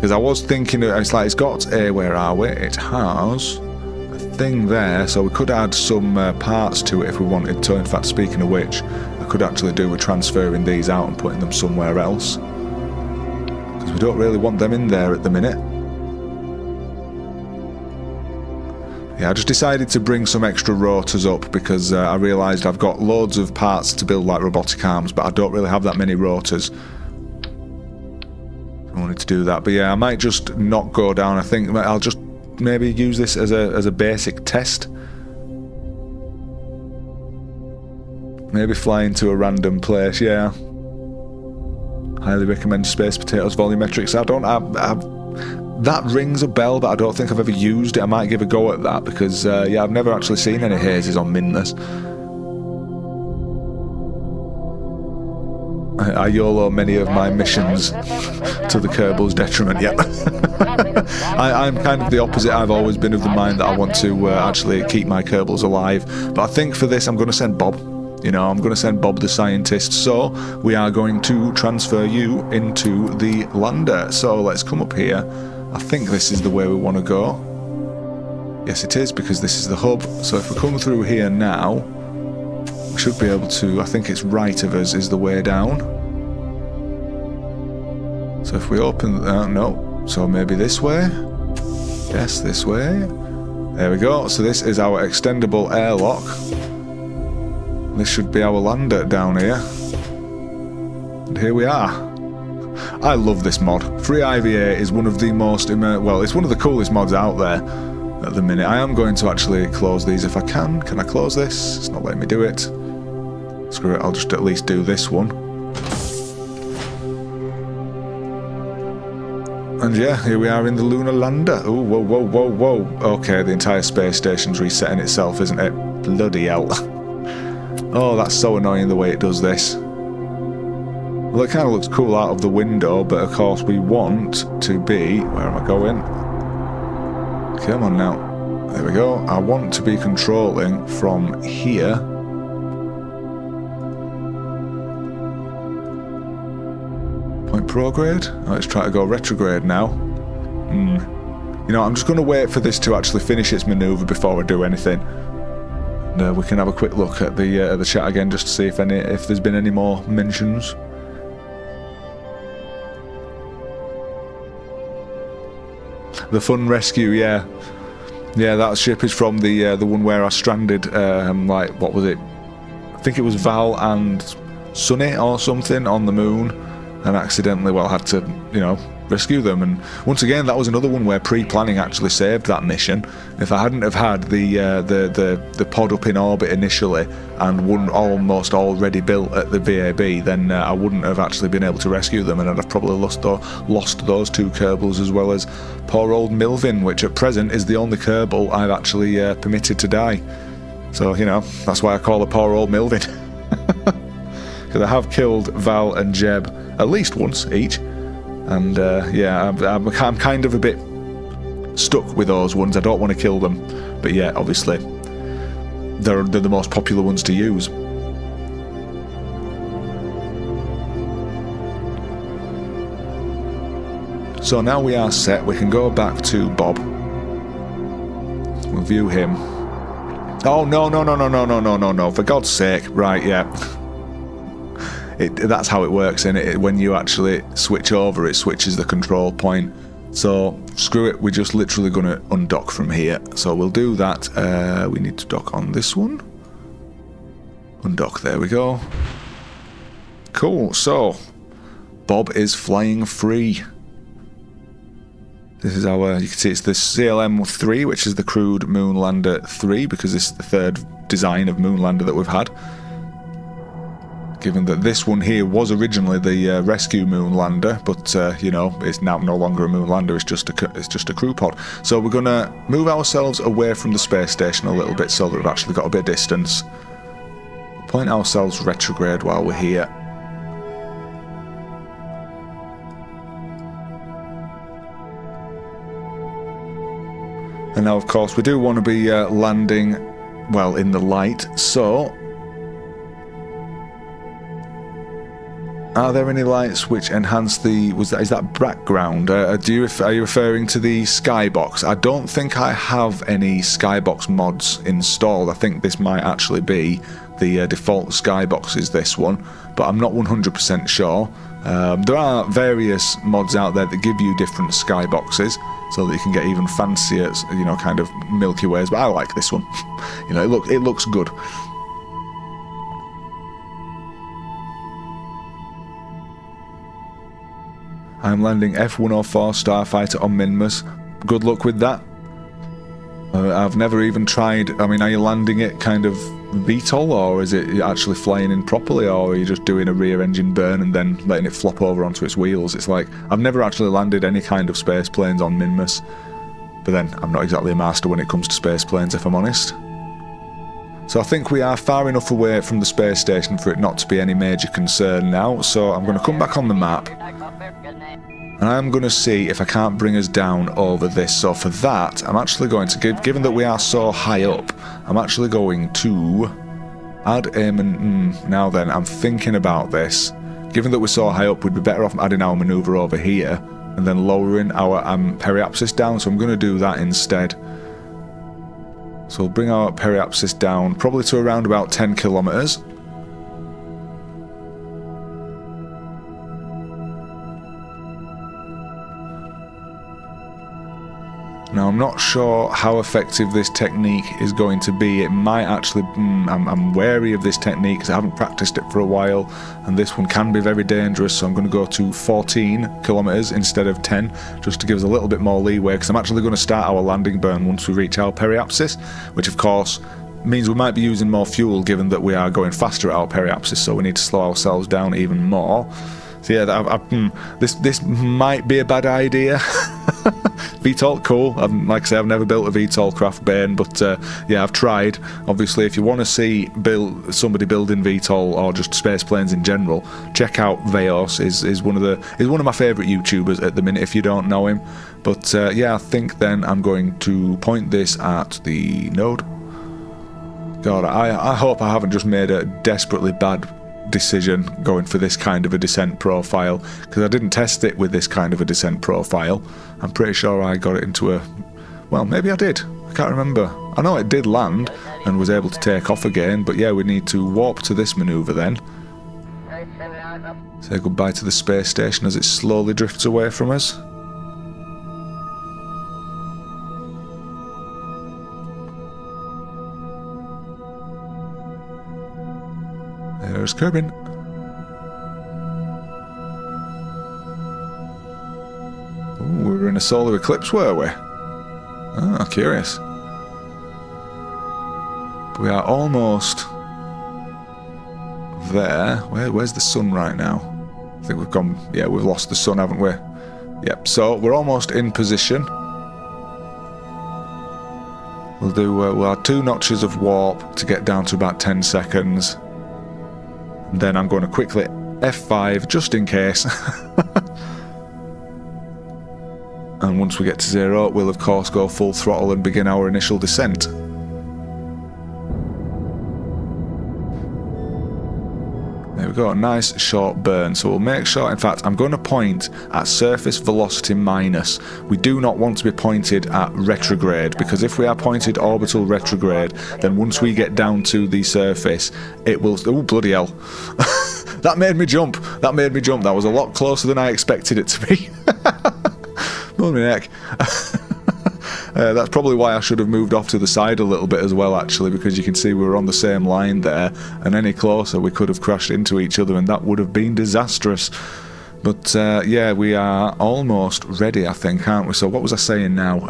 Speaker 2: Because I was thinking, it's like it's got a, where are we? It has a thing there, so we could add some parts to it if we wanted to. In fact, speaking of which, I could actually do with transferring these out and putting them somewhere else. Because we don't really want them in there at the minute. Yeah, I just decided to bring some extra rotors up because I realised I've got loads of parts to build like robotic arms, but I don't really have that many rotors. I wanted to do that, but yeah, I might just not go down. I think I'll just maybe use this as a basic test. Maybe fly into a random place, yeah. Highly recommend Space Potatoes Volumetrics. That rings a bell, but I don't think I've ever used it. I might give a go at that because, yeah, I've never actually seen any hazes on Minless. I YOLO many of my missions to the Kerbal's detriment, yeah. I'm kind of the opposite. I've always been of the mind that I want to actually keep my Kerbals alive. But I think for this I'm going to send Bob. You know, I'm going to send Bob the scientist. So we are going to transfer you into the lander. So let's come up here. I think this is the way we want to go. Yes, it is, because this is the hub. So if we come through here now, we should be able to, I think it's right of us is the way down. So if we open, no, so maybe this way. Yes, this way. There we go. So this is our extendable airlock. This should be our lander down here. And here we are. I love this mod. Free IVA is one of the most, well, it's one of the coolest mods out there at the minute. I am going to actually close these if I can. Can I close this? It's not letting me do it. Screw it, I'll just at least do this one. And yeah, here we are in the lunar lander. Oh, whoa, whoa, whoa, whoa. Okay, the entire space station's resetting itself, isn't it? Bloody hell. Oh, that's so annoying the way it does this. Well, it kind of looks cool out of the window, but of course we want to be... Where am I going? Come on now. There we go. I want to be controlling from here. Point prograde? Oh, let's try to go retrograde now. You know, I'm just going to wait for this to actually finish its manoeuvre before I do anything. And we can have a quick look at the chat again just to see if there's been any more mentions. The Fun Rescue, yeah. Yeah, that ship is from the one where I stranded, like, what was it? I think it was Val and Sunny or something on the moon, and accidentally, well, had to, you know, rescue them. And once again, that was another one where pre-planning actually saved that mission. If I hadn't have had the pod up in orbit initially and one almost already built at the VAB, then I wouldn't have actually been able to rescue them, and I'd have probably lost those two Kerbals, as well as poor old Milvin, which at present is the only Kerbal I've actually permitted to die. So, you know, that's why I call her poor old Milvin. Because I have killed Val and Jeb at least once each. And yeah, I'm kind of a bit stuck with those ones. I don't want to kill them, but yeah, obviously they're the most popular ones to use. So now we are set. We can go back to Bob. We'll view him. Oh no no no no no no no no no! For God's sake! Right, yeah. That's how it works, isn't it? When you actually switch over, it switches the control point. So screw it, we're just literally going to undock from here. So we'll do that. We need to dock on this one. Undock, there we go. Cool, so Bob is flying free. This is our, you can see it's the CLM-3, which is the crewed Mun Lander 3, because this is the third design of Mun Lander that we've had. Given that this one here was originally the rescue Mun Lander, but you know, it's now no longer a Mun Lander. It's just a crew pod. So we're gonna move ourselves away from the space station a little bit, so that we've actually got a bit of distance. Point ourselves retrograde while we're here. And now, of course, we do want to be landing, well, in the light. So Are there any lights which enhance the... is that background? Are you referring to the skybox? I don't think I have any skybox mods installed. I think this might actually be the default skybox is this one, but I'm not 100% sure. There are various mods out there that give you different skyboxes, so that you can get even fancier, you know, kind of Milky Ways. But I like this one. You know, it looks good. I'm landing F-104 Starfighter on Minmus. Good luck with that. I've never even tried... I mean, are you landing it kind of VTOL, or is it actually flying in properly, or are you just doing a rear engine burn and then letting it flop over onto its wheels? It's like, I've never actually landed any kind of space planes on Minmus. But then, I'm not exactly a master when it comes to space planes, if I'm honest. So I think we are far enough away from the space station for it not to be any major concern now. So I'm going to come back on the map. And I'm going to see if I can't bring us down over this. So for that, I'm actually going to, given that we are so high up, I'm actually going to add OMEN. Now then, I'm thinking about this. Given that we're so high up, we'd be better off adding our manoeuvre over here and then lowering our periapsis down. So I'm going to do that instead. So we'll bring our periapsis down probably to around about 10 kilometers. Now, I'm not sure how effective this technique is going to be. It might actually... I'm wary of this technique because I haven't practiced it for a while, and this one can be very dangerous, so I'm going to go to 14 kilometers instead of 10, just to give us a little bit more leeway, because I'm actually going to start our landing burn once we reach our periapsis, which of course means we might be using more fuel given that we are going faster at our periapsis, so we need to slow ourselves down even more. So yeah, this might be a bad idea. VTOL, cool. Like I say, I've never built a VTOL craft bane, but yeah, I've tried. Obviously, if you want to see somebody building VTOL or just space planes in general, check out Veos. Is one of my favourite YouTubers at the minute. If you don't know him, but yeah, I think then I'm going to point this at the node. God, I hope I haven't just made a desperately bad decision going for this kind of a descent profile, because I didn't test it with this kind of a descent profile. I'm pretty sure I got it into a... well, maybe I did. I can't remember. I know it did land and was able to take off again, but yeah, we need to warp to this manoeuvre then. Say goodbye to the space station as it slowly drifts away from us. There's Kerbin. Ooh, we were in a solar eclipse, were we? Ah, curious. We are almost there. Where's the sun right now? I think we've gone... yeah, we've lost the sun, haven't we? Yep, so we're almost in position. We'll add 2 notches of warp to get down to about 10 seconds. And then I'm going to quickly F5 just in case. And once we get to 0, we'll of course go full throttle and begin our initial descent. There we go, a nice short burn. So we'll make sure, in fact, I'm going to point at surface velocity minus. We do not want to be pointed at retrograde, because if we are pointed orbital retrograde, then once we get down to the surface, it will... oh, bloody hell. That made me jump. That made me jump. That was a lot closer than I expected it to be. Oh, my neck. That's probably why I should have moved off to the side a little bit as well, actually, because you can see we were on the same line there, and any closer we could have crashed into each other, and that would have been disastrous. But yeah, we are almost ready, I think, aren't we? So what was I saying now?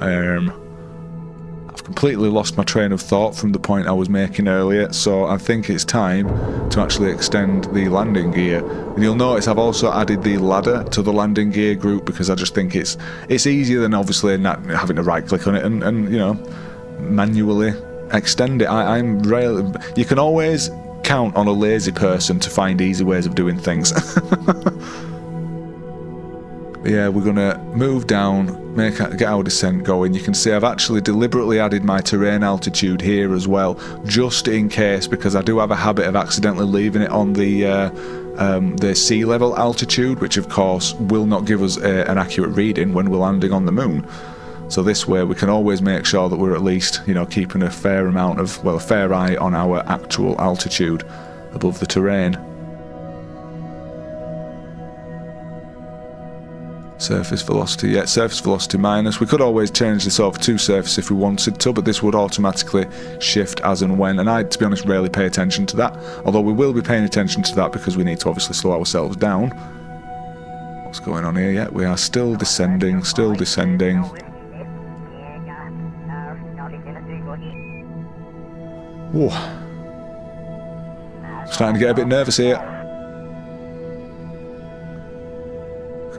Speaker 2: I've completely lost my train of thought from the point I was making earlier, so I think it's time to actually extend the landing gear. And you'll notice I've also added the ladder to the landing gear group, because I just think it's easier than obviously not having to right click on it and you know, manually extend it. I'm rarely... you can always count on a lazy person to find easy ways of doing things. Yeah, we're going to move down, get our descent going. You can see I've actually deliberately added my terrain altitude here as well, just in case, because I do have a habit of accidentally leaving it on the sea level altitude, which of course will not give us an accurate reading when we're landing on the moon. So this way we can always make sure that we're at least, you know, keeping a fair amount of, well, a fair eye on our actual altitude above the terrain. Surface velocity, yeah, surface velocity minus. We could always change this over to surface if we wanted to, but this would automatically shift as and when, and I, to be honest, rarely pay attention to that, although we will be paying attention to that because we need to obviously slow ourselves down. What's going on here? Yeah, we are still descending, still descending. Whoa. Starting to get a bit nervous here.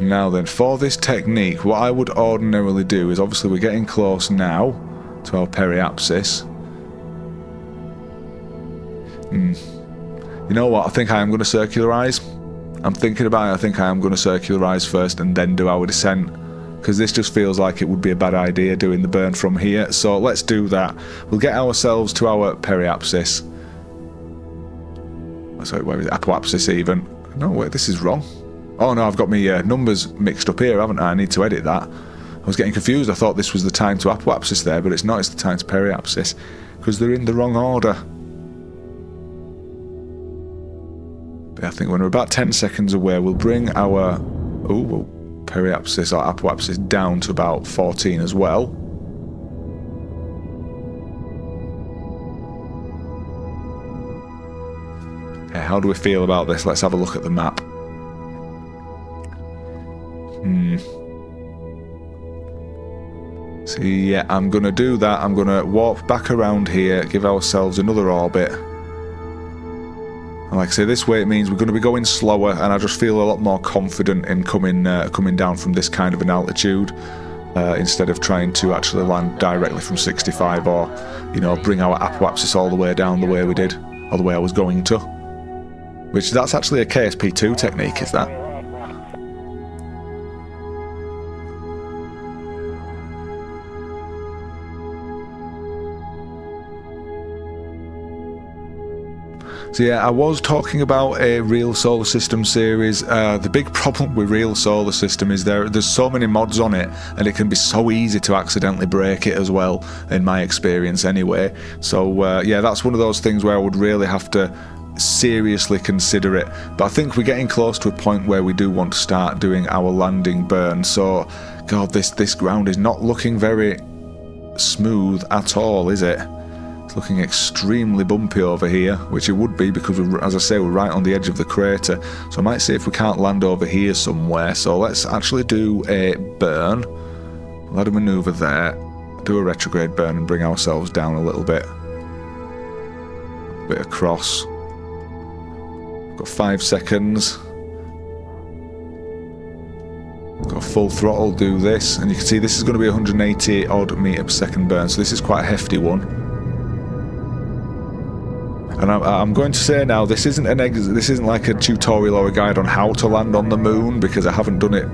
Speaker 2: Now then, for this technique, what I would ordinarily do is, obviously we're getting close now to our periapsis. You know what, I think I am going to circularise. I'm thinking about it, I think I am going to circularise first and then do our descent. Because this just feels like it would be a bad idea doing the burn from here. So let's do that. We'll get ourselves to our periapsis. Sorry, where is it? Apoapsis even. No, wait, this is wrong. Oh no, I've got my numbers mixed up here, haven't I? I need to edit that. I was getting confused. I thought this was the time to apoapsis there, but it's not. It's the time to periapsis, because they're in the wrong order. But I think when we're about 10 seconds away, we'll bring our periapsis or apoapsis down to about 14 as well. Okay, how do we feel about this? Let's have a look at the map. See, yeah, I'm going to do that. I'm going to warp back around here, give ourselves another orbit. And like I say, this way it means we're going to be going slower, and I just feel a lot more confident in coming down from this kind of an altitude, instead of trying to actually land directly from 65, or, you know, bring our apoapsis all the way down the way we did, or the way I was going to. Which, that's actually a KSP2 technique, is that? So yeah, I was talking about a real solar system series. The big problem with real solar system is there's so many mods on it, and it can be so easy to accidentally break it as well, in my experience anyway. So yeah, that's one of those things where I would really have to seriously consider it. But I think we're getting close to a point where we do want to start doing our landing burn. So, God, this ground is not looking very smooth at all, is it? It's looking extremely bumpy over here, which it would be because, as I say, we're right on the edge of the crater. So I might see if we can't land over here somewhere. So let's actually do a burn. We'll add a manoeuvre there, do a retrograde burn and bring ourselves down a little bit. A bit across. Got 5 seconds. Got full throttle, do this, and you can see this is going to be 180 odd meter per second burn, so this is quite a hefty one. And I'm going to say now, this isn't like a tutorial or a guide on how to land on the moon, because I haven't done it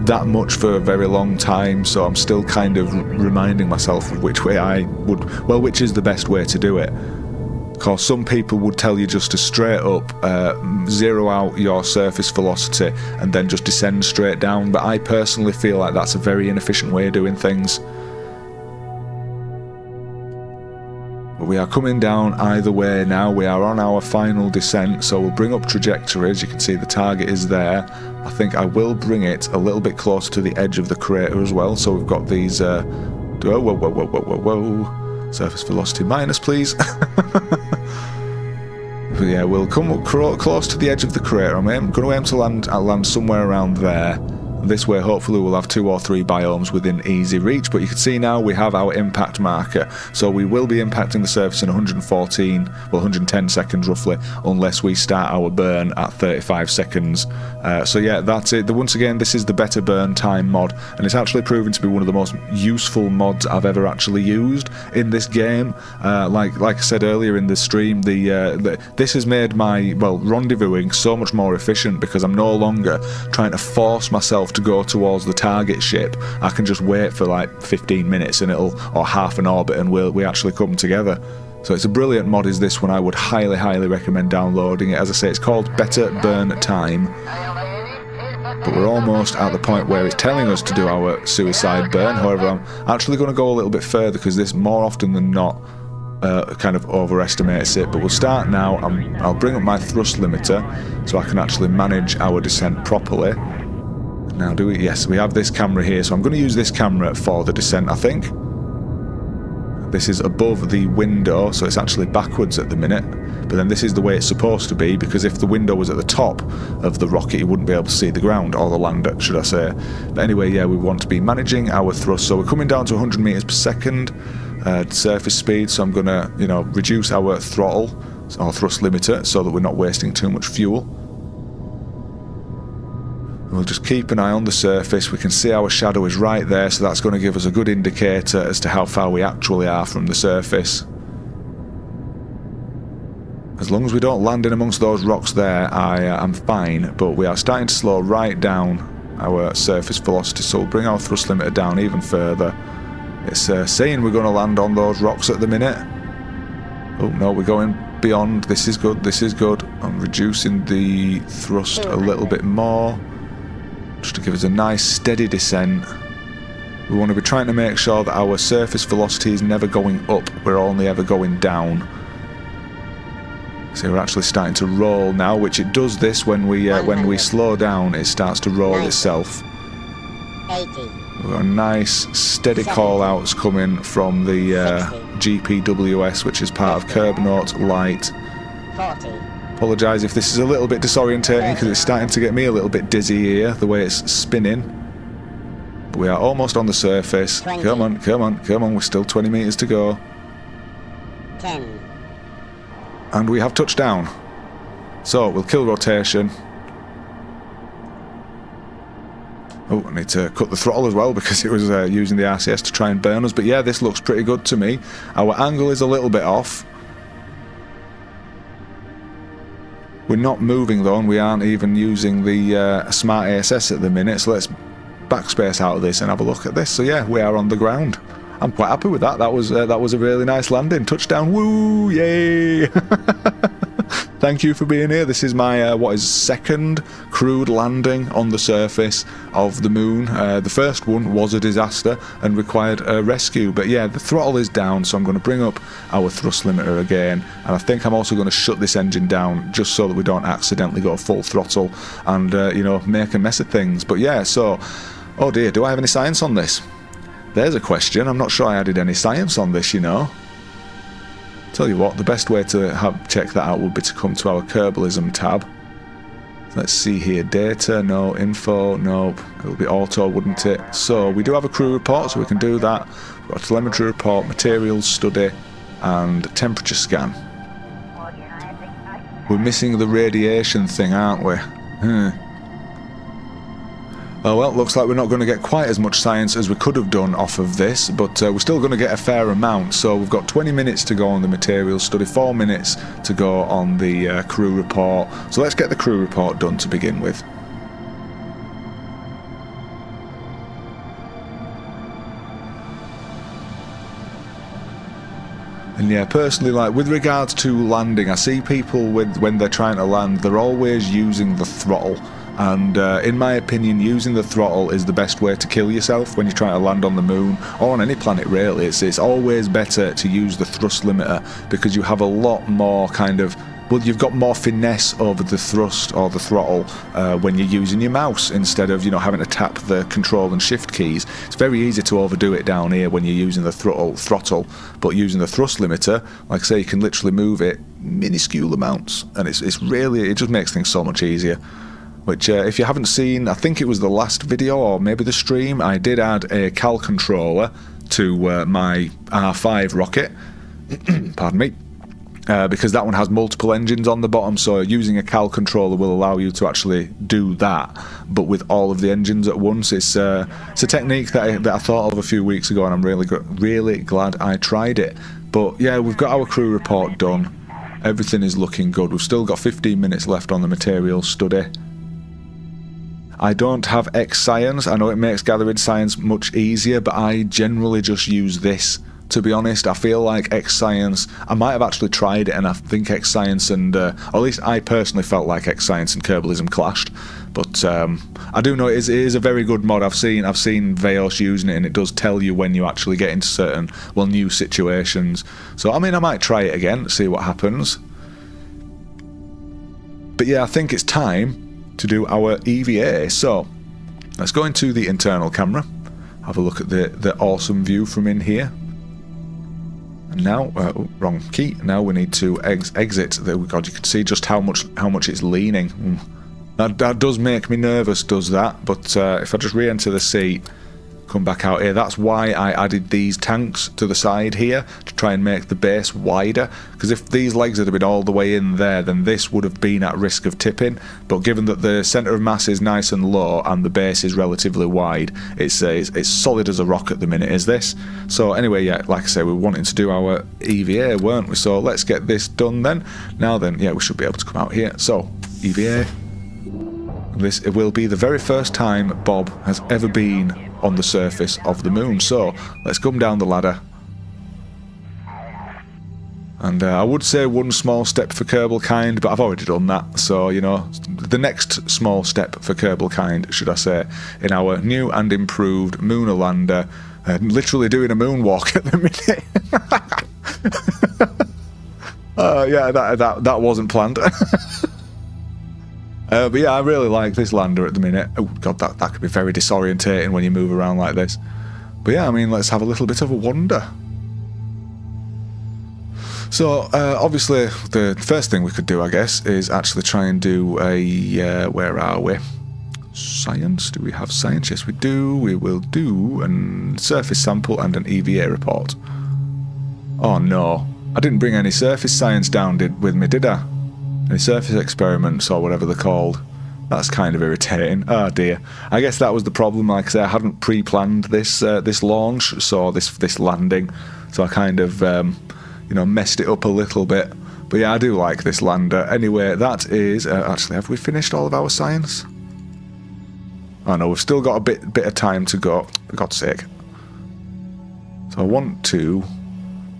Speaker 2: that much for a very long time, so I'm still kind of reminding myself of which way which is the best way to do it. Because some people would tell you just to straight up zero out your surface velocity and then just descend straight down, but I personally feel like that's a very inefficient way of doing things. But we are coming down either way now. We are on our final descent, so we'll bring up trajectory. As you can see, the target is there. I think I will bring it a little bit closer to the edge of the crater as well, so we've got these whoa. Surface velocity minus, please. But yeah, we'll come up close to the edge of the crater. I'm going to aim to land somewhere around there. This way, hopefully, we'll have 2 or 3 biomes within easy reach. But you can see now we have our impact marker. So we will be impacting the surface in 110 seconds roughly, unless we start our burn at 35 seconds. So yeah, that's it. Once again, this is the better burn time mod, and it's actually proven to be one of the most useful mods I've ever actually used in this game. Like I said earlier in the stream, this has made my rendezvousing so much more efficient, because I'm no longer trying to force myself to go towards the target ship, I can just wait for like 15 minutes and or half an orbit, and we actually come together. So it's a brilliant mod is this one. I would highly recommend downloading it. As I say, it's called Better Burn Time. But we're almost at the point where it's telling us to do our suicide burn. However, I'm actually going to go a little bit further because this more often than not kind of overestimates it. But we'll start now. I'll bring up my thrust limiter so I can actually manage our descent properly. Now do we? Yes, we have this camera here, so I'm going to use this camera for the descent, I think. This is above the window, so it's actually backwards at the minute. But then this is the way it's supposed to be, because if the window was at the top of the rocket, you wouldn't be able to see the ground, or the lander, should I say. But anyway, yeah, we want to be managing our thrust. So we're coming down to 100 meters per second surface speed, so I'm going to, you know, reduce our throttle, our thrust limiter, so that we're not wasting too much fuel. We'll just keep an eye on the surface. We can see our shadow is right there, so that's going to give us a good indicator as to how far we actually are from the surface. As long as we don't land in amongst those rocks there, I'm fine, but we are starting to slow right down our surface velocity, so we'll bring our thrust limiter down even further. It's saying we're going to land on those rocks at the minute. Oh no, we're going beyond. This is good, this is good. I'm reducing the thrust a little bit more, just to give us a nice steady descent. We want to be trying to make sure that our surface velocity is never going up, we're only ever going down. So we're actually starting to roll now, which it does this when we slow down, it starts to roll itself.
Speaker 3: 80.
Speaker 2: We've got a nice steady call outs coming from the GPWS, which is part of Curb Note Light.
Speaker 3: 40.
Speaker 2: Apologise if this is a little bit disorientating because it's starting to get me a little bit dizzy here, the way it's spinning. But we are almost on the surface.
Speaker 3: 20.
Speaker 2: Come on, come on, come on, we're still 20 metres to go.
Speaker 3: 10.
Speaker 2: And we have touched down. So we'll kill rotation. Oh, I need to cut the throttle as well because it was using the RCS to try and burn us. But yeah, this looks pretty good to me. Our angle is a little bit off. We're not moving though, and we aren't even using the smart ASS at the minute. So let's backspace out of this and have a look at this. So yeah, we are on the ground. I'm quite happy with that. That was a really nice landing. Touchdown, woo, yay! Thank you for being here. This is my what is second crewed landing on the surface of the moon. The first one was a disaster and required a rescue, but yeah, the throttle is down, so I'm going to bring up our thrust limiter again, and I think I'm also going to shut this engine down just so that we don't accidentally go full throttle and you know, make a mess of things. But yeah, so oh dear, do I have any science on this? There's a question. I'm not sure I added any science on this, you know. Tell you what, the best way to check that out would be to come to our Kerbalism tab. Let's see here, data, no, info, nope, it'll be auto, wouldn't it? So we do have a crew report, so we can do that. We've got a telemetry report, materials study, and temperature scan. We're missing the radiation thing, aren't we? Oh well, looks like we're not going to get quite as much science as we could have done off of this, but we're still going to get a fair amount. So we've got 20 minutes to go on the materials study, 4 minutes to go on the crew report. So let's get the crew report done to begin with. And yeah, personally, like with regards to landing, I see people when they're trying to land, they're always using the throttle. And in my opinion, using the throttle is the best way to kill yourself when you're trying to land on the moon or on any planet really. It's always better to use the thrust limiter because you have a lot more kind of, well, you've got more finesse over the thrust or the throttle when you're using your mouse instead of, you know, having to tap the control and shift keys. It's very easy to overdo it down here when you're using the throttle, but using the thrust limiter, like I say, you can literally move it minuscule amounts, and it's really, it just makes things so much easier. Which, if you haven't seen, I think it was the last video or maybe the stream, I did add a CAL controller to my R5 rocket, pardon me, because that one has multiple engines on the bottom, so using a CAL controller will allow you to actually do that, but with all of the engines at once. It's a technique that I thought of a few weeks ago, and I'm really glad I tried it. But yeah, we've got our crew report done. Everything is looking good. We've still got 15 minutes left on the materials study. I don't have X Science. I know it makes gathering science much easier, but I generally just use this. To be honest, I feel like X Science, I might have actually tried it, and I think X Science and, or at least I personally felt like X Science and Kerbalism clashed. But I do know it is a very good mod. I've seen Veos using it, and it does tell you when you actually get into certain, well, new situations. So I mean, I might try it again, see what happens. But yeah, I think it's time to do our EVA. So let's go into the internal camera, have a look at the awesome view from in here. And now, wrong key. Now we need to exit. There we go. You can see just how much it's leaning. That does make me nervous, does that? But if I just re-enter the seat, come back out here. That's why I added these tanks to the side here, to try and make the base wider, because if these legs had been all the way in there, then this would have been at risk of tipping. But given that the centre of mass is nice and low and the base is relatively wide, it's solid as a rock at the minute, is this. So anyway, yeah, like I say, we were wanting to do our EVA, weren't we? So let's get this done then. Now then, yeah, we should be able to come out here. So EVA. It will be the very first time Bob has ever been on the surface of the moon. So let's come down the ladder. And I would say one small step for Kerbal Kind, but I've already done that. So, you know, the next small step for Kerbal Kind, should I say, in our new and improved Munar Lander. Literally doing a moonwalk at the minute. Yeah, that wasn't planned. But yeah, I really like this lander at the minute. Oh god, that could be very disorientating when you move around like this. But yeah, I mean, let's have a little bit of a wander. So, obviously, the first thing we could do, I guess, is actually try and do a, where are we? Science? Do we have science? Yes, we do. We will do a surface sample and an EVA report. Oh no, I didn't bring any surface science down with me, did I? Any surface experiments or whatever they're called. That's kind of irritating. Oh dear. I guess that was the problem. Like I say, I hadn't pre-planned this this launch, so this landing. So I kind of you know, messed it up a little bit. But yeah, I do like this lander. Anyway, that is actually, have we finished all of our science? Oh no, we've still got a bit of time to go. For God's sake. So I want to.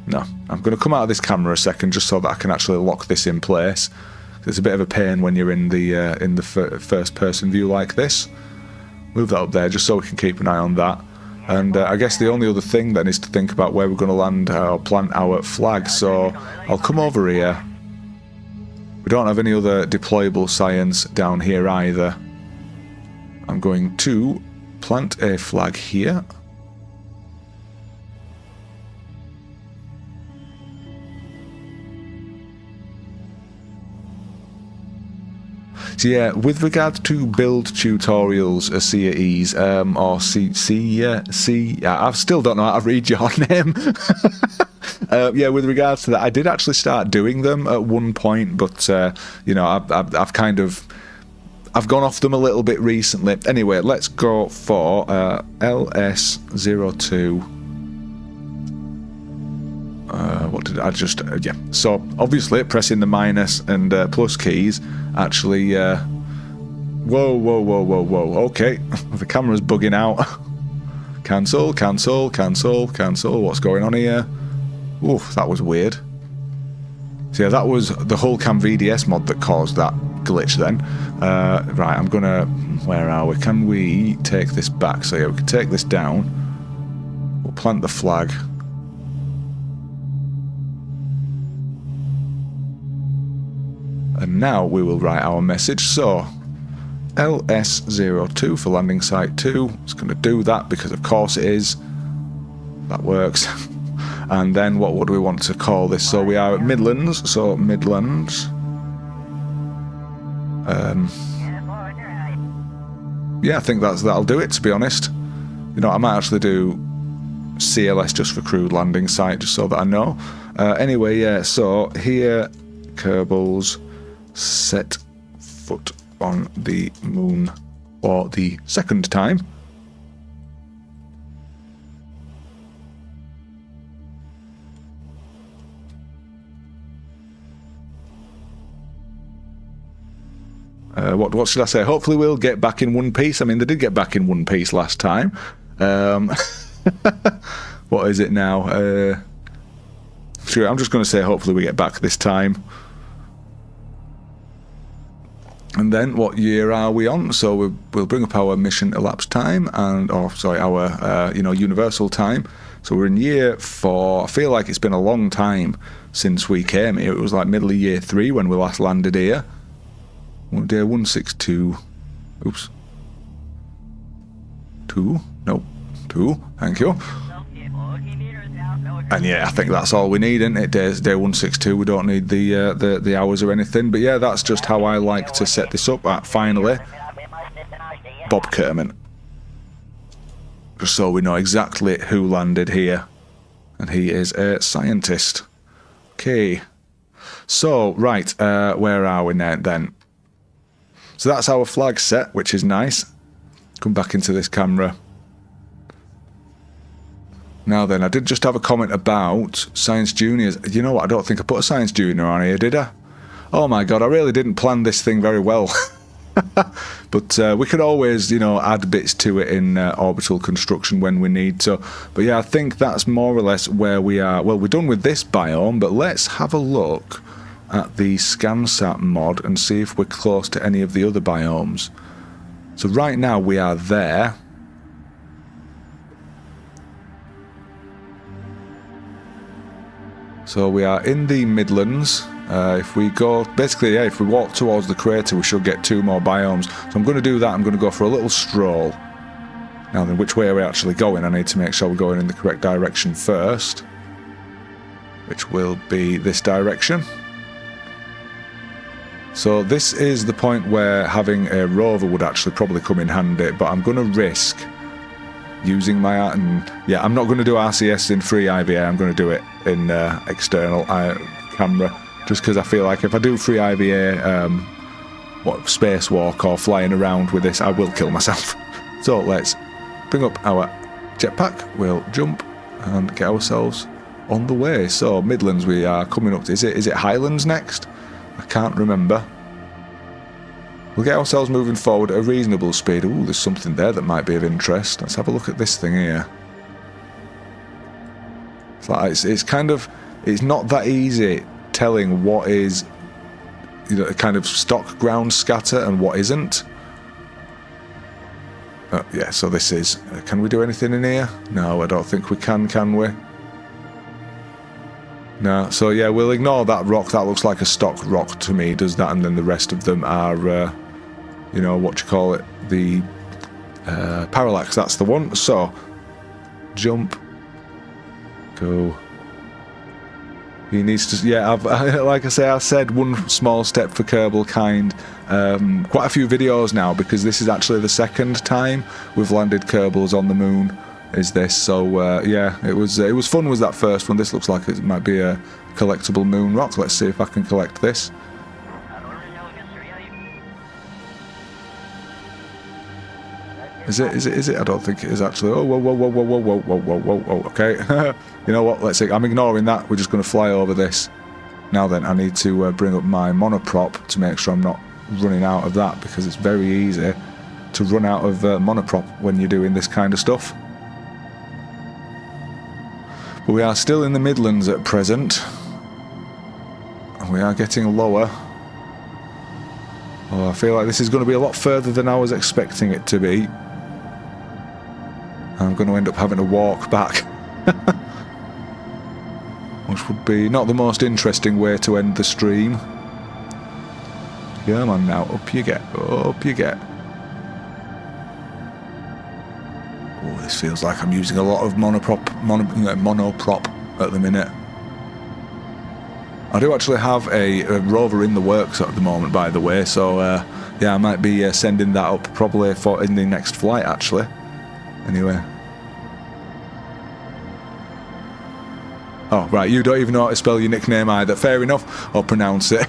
Speaker 2: No, I'm going to come out of this camera a second just so that I can actually lock this in place. It's a bit of a pain when you're in the first-person view like this. Move that up there just so we can keep an eye on that. And I guess the only other thing then is to think about where we're going to land or plant our flag. So I'll come over here. We don't have any other deployable science down here either. I'm going to plant a flag here. So yeah, with regard to build tutorials, CAEs, or I still don't know how to read your name. Yeah, with regards to that, I did actually start doing them at one point, but you know, I've gone off them a little bit recently. Anyway, let's go for LS02. What did I just... yeah, so obviously pressing the minus and plus keys actually... whoa, okay. The camera's bugging out. Cancel. What's going on here? Oof, that was weird. So yeah, that was the whole CAN VDS mod that caused that glitch then. Right, I'm gonna... Where are we? Can we take this back? So yeah, we can take this down. We'll plant the flag. And now we will write our message. So, LS02 for landing site 2. It's going to do that because of course it is. That works. And then what would we want to call this? So we are at Midlands. So Midlands. Yeah, I think that'll do it, to be honest. You know, I might actually do CLS just for crude landing site, just so that I know. Anyway, yeah, so here, Kerbals. Set foot on the moon for the second time. What should I say? Hopefully we'll get back in one piece. I mean, they did get back in one piece last time. What is it now? Sure, I'm just going to say hopefully we get back this time. And then what year are we on? So we'll bring up our mission elapsed time and, or sorry, our universal time. So we're in year 4. I feel like it's been a long time since we came here. It was like middle of year 3 when we last landed here. Day 162. Oops. 2. No. 2. Thank you. And yeah, I think that's all we need, isn't it? Day 162. We don't need the hours or anything. But yeah, that's just how I like to set this up. Finally, Bob Kerman. Just so we know exactly who landed here. And he is a scientist. Okay. So, right, where are we now then? So that's our flag set, which is nice. Come back into this camera. Now then, I did just have a comment about Science Juniors. You know what, I don't think I put a Science Junior on here, did I? Oh my god, I really didn't plan this thing very well. But we could always, add bits to it in orbital construction when we need to. But yeah, I think that's more or less where we are. Well, we're done with this biome, but let's have a look at the ScanSat mod and see if we're close to any of the other biomes. So right now we are there. So we are in the Midlands. If we go, basically, yeah, if we walk towards the crater, we should get 2 more biomes. So I'm going to do that. I'm going to go for a little stroll. Now then, which way are we actually going? I need to make sure we're going in the correct direction first, which will be this direction. So this is the point where having a rover would actually probably come in handy, but I'm going to risk using my... yeah, I'm not going to do RCS in free IVA, I'm going to do it in external camera, just because I feel like if I do free IVA, spacewalk or flying around with this, I will kill myself. So let's bring up our jetpack, we'll jump and get ourselves on the way. So Midlands we are coming up to, is it Highlands next? I can't remember. We'll get ourselves moving forward at a reasonable speed. Ooh, there's something there that might be of interest. Let's have a look at this thing here. It's like it's kind of, it's not that easy telling what is a kind of stock ground scatter and what isn't. Yeah, so this is. Can we do anything in here? No, I don't think we can we? No, so yeah, we'll ignore that rock. That looks like a stock rock to me, does that? And then the rest of them are, what you call it, the parallax, that's the one. So, jump, go. He needs to, yeah, like I say, I said one small step for Kerbal Kind. Quite a few videos now, because this is actually the second time we've landed Kerbals on the moon. Is this, so yeah, it was fun was that first one. This looks like it might be a collectible moon rock. Let's see if I can collect this. Is it? I don't think it is actually. Oh, whoa, okay. You know what, let's see, I'm ignoring that, we're just going to fly over this. Now then, I need to bring up my monoprop to make sure I'm not running out of that, because it's very easy to run out of monoprop when you're doing this kind of stuff. But we are still in the Midlands at present, and we are getting lower. Oh, I feel like this is going to be a lot further than I was expecting it to be. I'm going to end up having to walk back, which would be not the most interesting way to end the stream. Come on now, up you get, up you get. Oh, this feels like I'm using a lot of monoprop at the minute. I do actually have a rover in the works at the moment, by the way, so yeah, I might be sending that up probably in the next flight, actually. Anyway. Oh, right, you don't even know how to spell your nickname either. Fair enough, or pronounce it.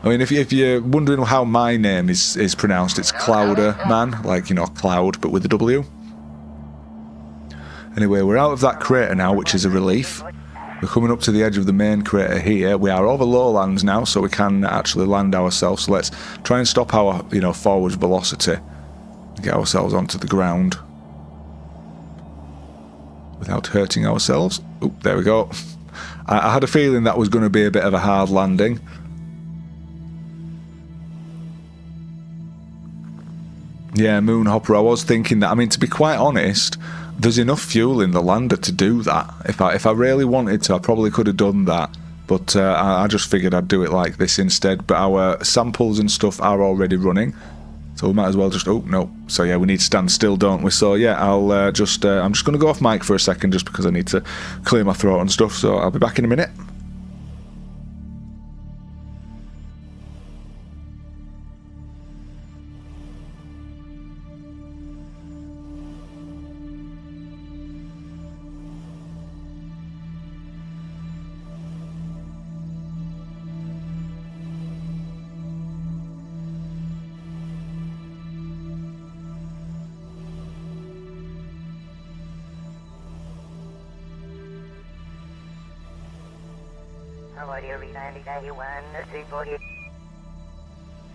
Speaker 2: I mean, if you're wondering how my name is pronounced, it's Clouder Man, like, cloud, but with a W. Anyway, we're out of that crater now, which is a relief. We're coming up to the edge of the main crater here. We are over lowlands now, so we can actually land ourselves. So let's try and stop our, forward velocity. Get ourselves onto the ground without hurting ourselves. Oop, there we go. I had a feeling that was going to be a bit of a hard landing. Yeah, Moonhopper, I was thinking that. I mean, to be quite honest, there's enough fuel in the lander to do that. If I really wanted to, I probably could have done that. But I just figured I'd do it like this instead. But our samples and stuff are already running. So we might as well just... Oh, no. So yeah, we need to stand still, don't we? So yeah, I'm just going to go off mic for a second just because I need to clear my throat and stuff. So I'll be back in a minute.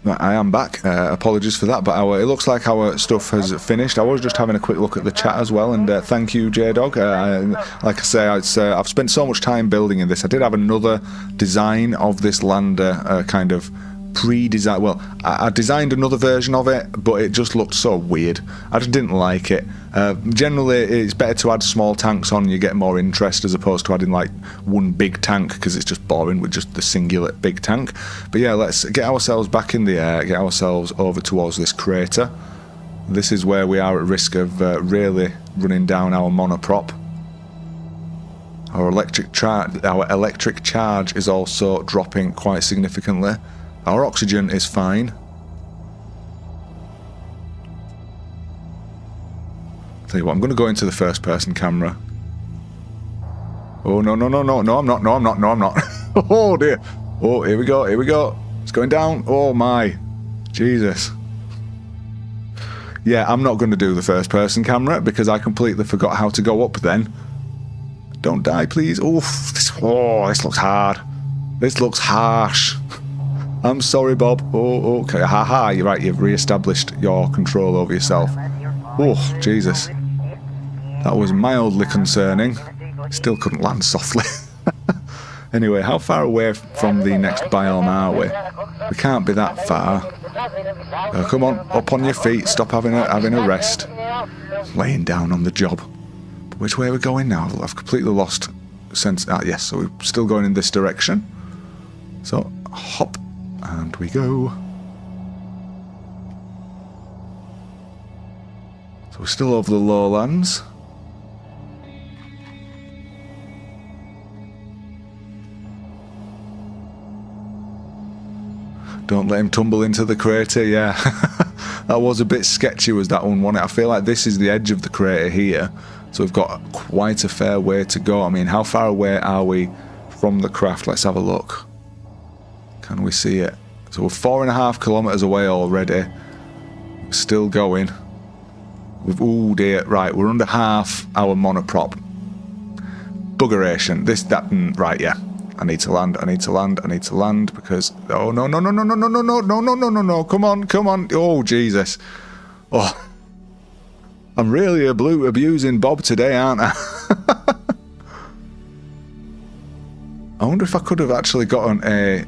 Speaker 2: Right, I am back. Apologies for that, but it looks like our stuff has finished. I was just having a quick look at the chat as well, and thank you, J-Dog. Like I say, I've spent so much time building in this. I did have another design of this lander kind of pre-design. Well, I designed another version of it, but it just looked so weird. I just didn't like it. Generally, it's better to add small tanks on. You get more interest as opposed to adding like one big tank, because it's just boring with just the singular big tank. But yeah, let's get ourselves back in the air, get ourselves over towards this crater. This is where we are at risk of really running down our monoprop. Our electric charge is also dropping quite significantly. Our oxygen is fine. Tell you what, I'm going to go into the first person camera. Oh, no, I'm not. Oh, dear. Oh, here we go. It's going down. Oh, my. Jesus. Yeah, I'm not going to do the first person camera because I completely forgot how to go up then. Don't die, please. Oof. This looks hard. This looks harsh. I'm sorry, Bob. Oh, okay. Haha, you're right. You've re-established your control over yourself. Oh, Jesus. That was mildly concerning. Still couldn't land softly. Anyway, how far away from the next biome are we? We can't be that far. Come on, up on your feet. Stop having a rest. Laying down on the job. But which way are we going now? I've completely lost sense. Yes, so we're still going in this direction. So, hop. And we go. So we're still over the lowlands. Don't let him tumble into the crater, yeah. That was a bit sketchy, was that one, wasn't it? I feel like this is the edge of the crater here. So we've got quite a fair way to go. I mean, how far away are we from the craft? Let's have a look. Can we see it? So we're 4.5 kilometers away already. We're still going. Oh dear, right, we're under half our monoprop. Buggeration. Right, yeah. I need to land because... Oh, no. Come on. Oh, Jesus. Oh. I'm really abusing Bob today, aren't I? I wonder if I could have actually gotten a...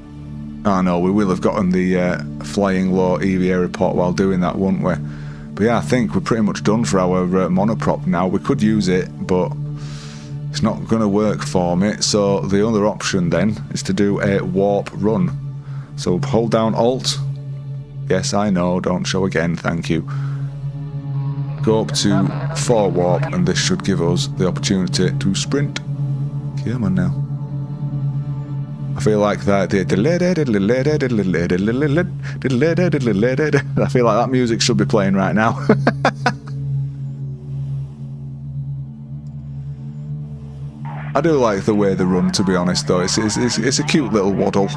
Speaker 2: Oh no, we will have gotten the flying low EVA report while doing that, won't we? But yeah, I think we're pretty much done for our monoprop now. We could use it, but it's not going to work for me. So the other option then is to do a warp run. So hold down Alt. Yes, I know, don't show again, thank you. Go up to 4 warp, and this should give us the opportunity to sprint. Come on now. I feel like that. I feel like that music should be playing right now. I do like the way they run, to be honest, though. It's a cute little waddle.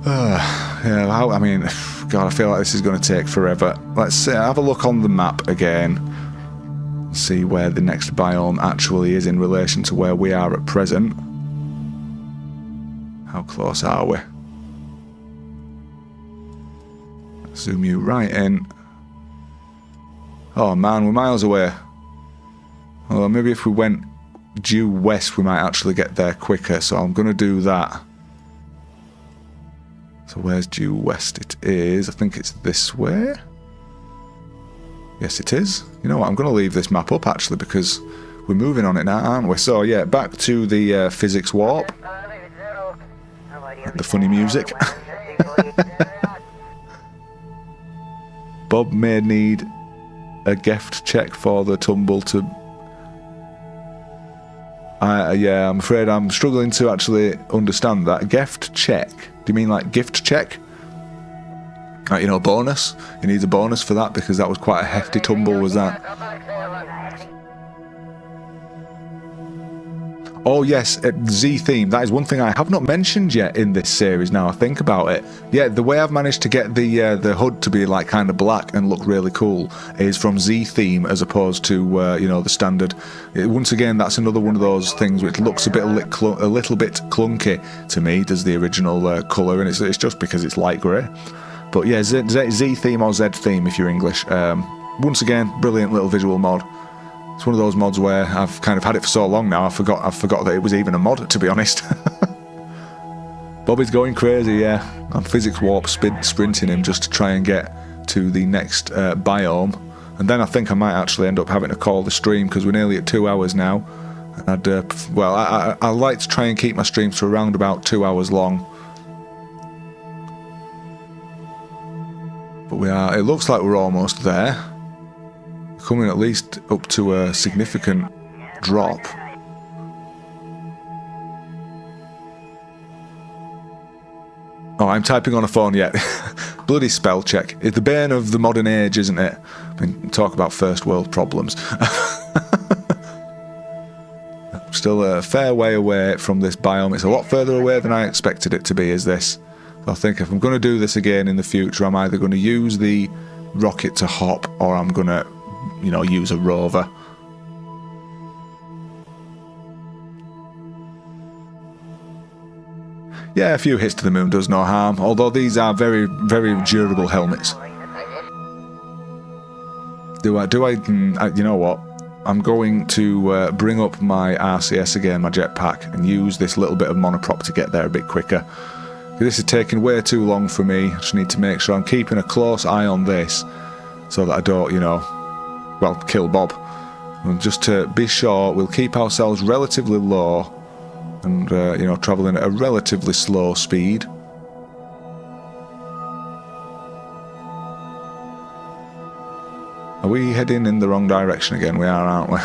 Speaker 2: Yeah, I mean, God, I feel like this is going to take forever. Let's have a look on the map again. see where the next biome actually is in relation to where we are at present. How close are we? Zoom you right in. Oh man, we're miles away. Although maybe if we went due west we might actually get there quicker, so I'm going to do that. So where's due west? It is, I think it's this way. Yes it is. You know what, I'm going to leave this map up actually because we're moving on it now, aren't we? So yeah, back to the physics warp. The funny music. Bob may need a GEFT check for the tumble to... yeah, I'm afraid I'm struggling to actually understand that. GEFT check? Do you mean like gift check? Like, you know, bonus? He needs a bonus for that because that was quite a hefty tumble, was that? Oh yes, Z theme. That is one thing I have not mentioned yet in this series. Now I think about it, yeah, the way I've managed to get the HUD to be like kind of black and look really cool is from Z theme as opposed to you know, the standard. Once again, that's another one of those things which looks a little bit clunky to me. Does the original colour, and it's just because it's light grey. But yeah, Z theme or Z theme if you're English. Once again, brilliant little visual mod. It's one of those mods where I've kind of had it for so long now, I forgot that it was even a mod, to be honest. Bobby's going crazy, yeah. I'm physics warp sprinting him just to try and get to the next biome. And then I think I might actually end up having to call the stream because we're nearly at 2 hours now. And well, I like to try and keep my streams to around about 2 hours long. But it looks like we're almost there. Coming at least up to a significant drop. Oh, I'm typing on a phone yet. Bloody spell check. It's the bane of the modern age, isn't it? I mean, talk about first world problems. Still a fair way away from this biome. It's a lot further away than I expected it to be, is this. I think if I'm going to do this again in the future, I'm either going to use the rocket to hop or I'm going to, you know, use a rover. Yeah, a few hits to the moon does no harm, although these are very, very durable helmets. You know what? I'm going to bring up my RCS again, my jetpack, and use this little bit of monoprop to get there a bit quicker. This is taking way too long for me. I just need to make sure I'm keeping a close eye on this so that I don't, you know, well, kill Bob. And just to be sure, we'll keep ourselves relatively low and, you know, travelling at a relatively slow speed. Are we heading in the wrong direction again? We are, aren't we?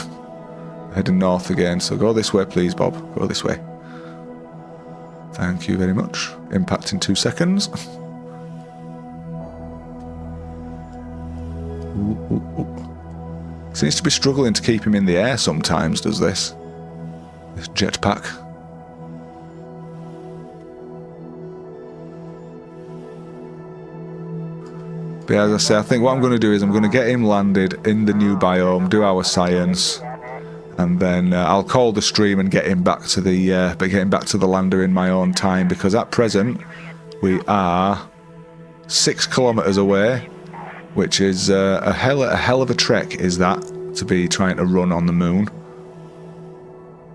Speaker 2: Heading north again, so go this way please, Bob. Go this way. Thank you very much. Impact in 2 seconds. Seems to be struggling to keep him in the air sometimes, does this jetpack. But yeah, as I say, I think what I'm going to do is I'm going to get him landed in the new biome, do our science, and then I'll call the stream and get him back to the lander in my own time, because at present we are 6 kilometers away, which is a hell of a trek, is that, to be trying to run on the moon.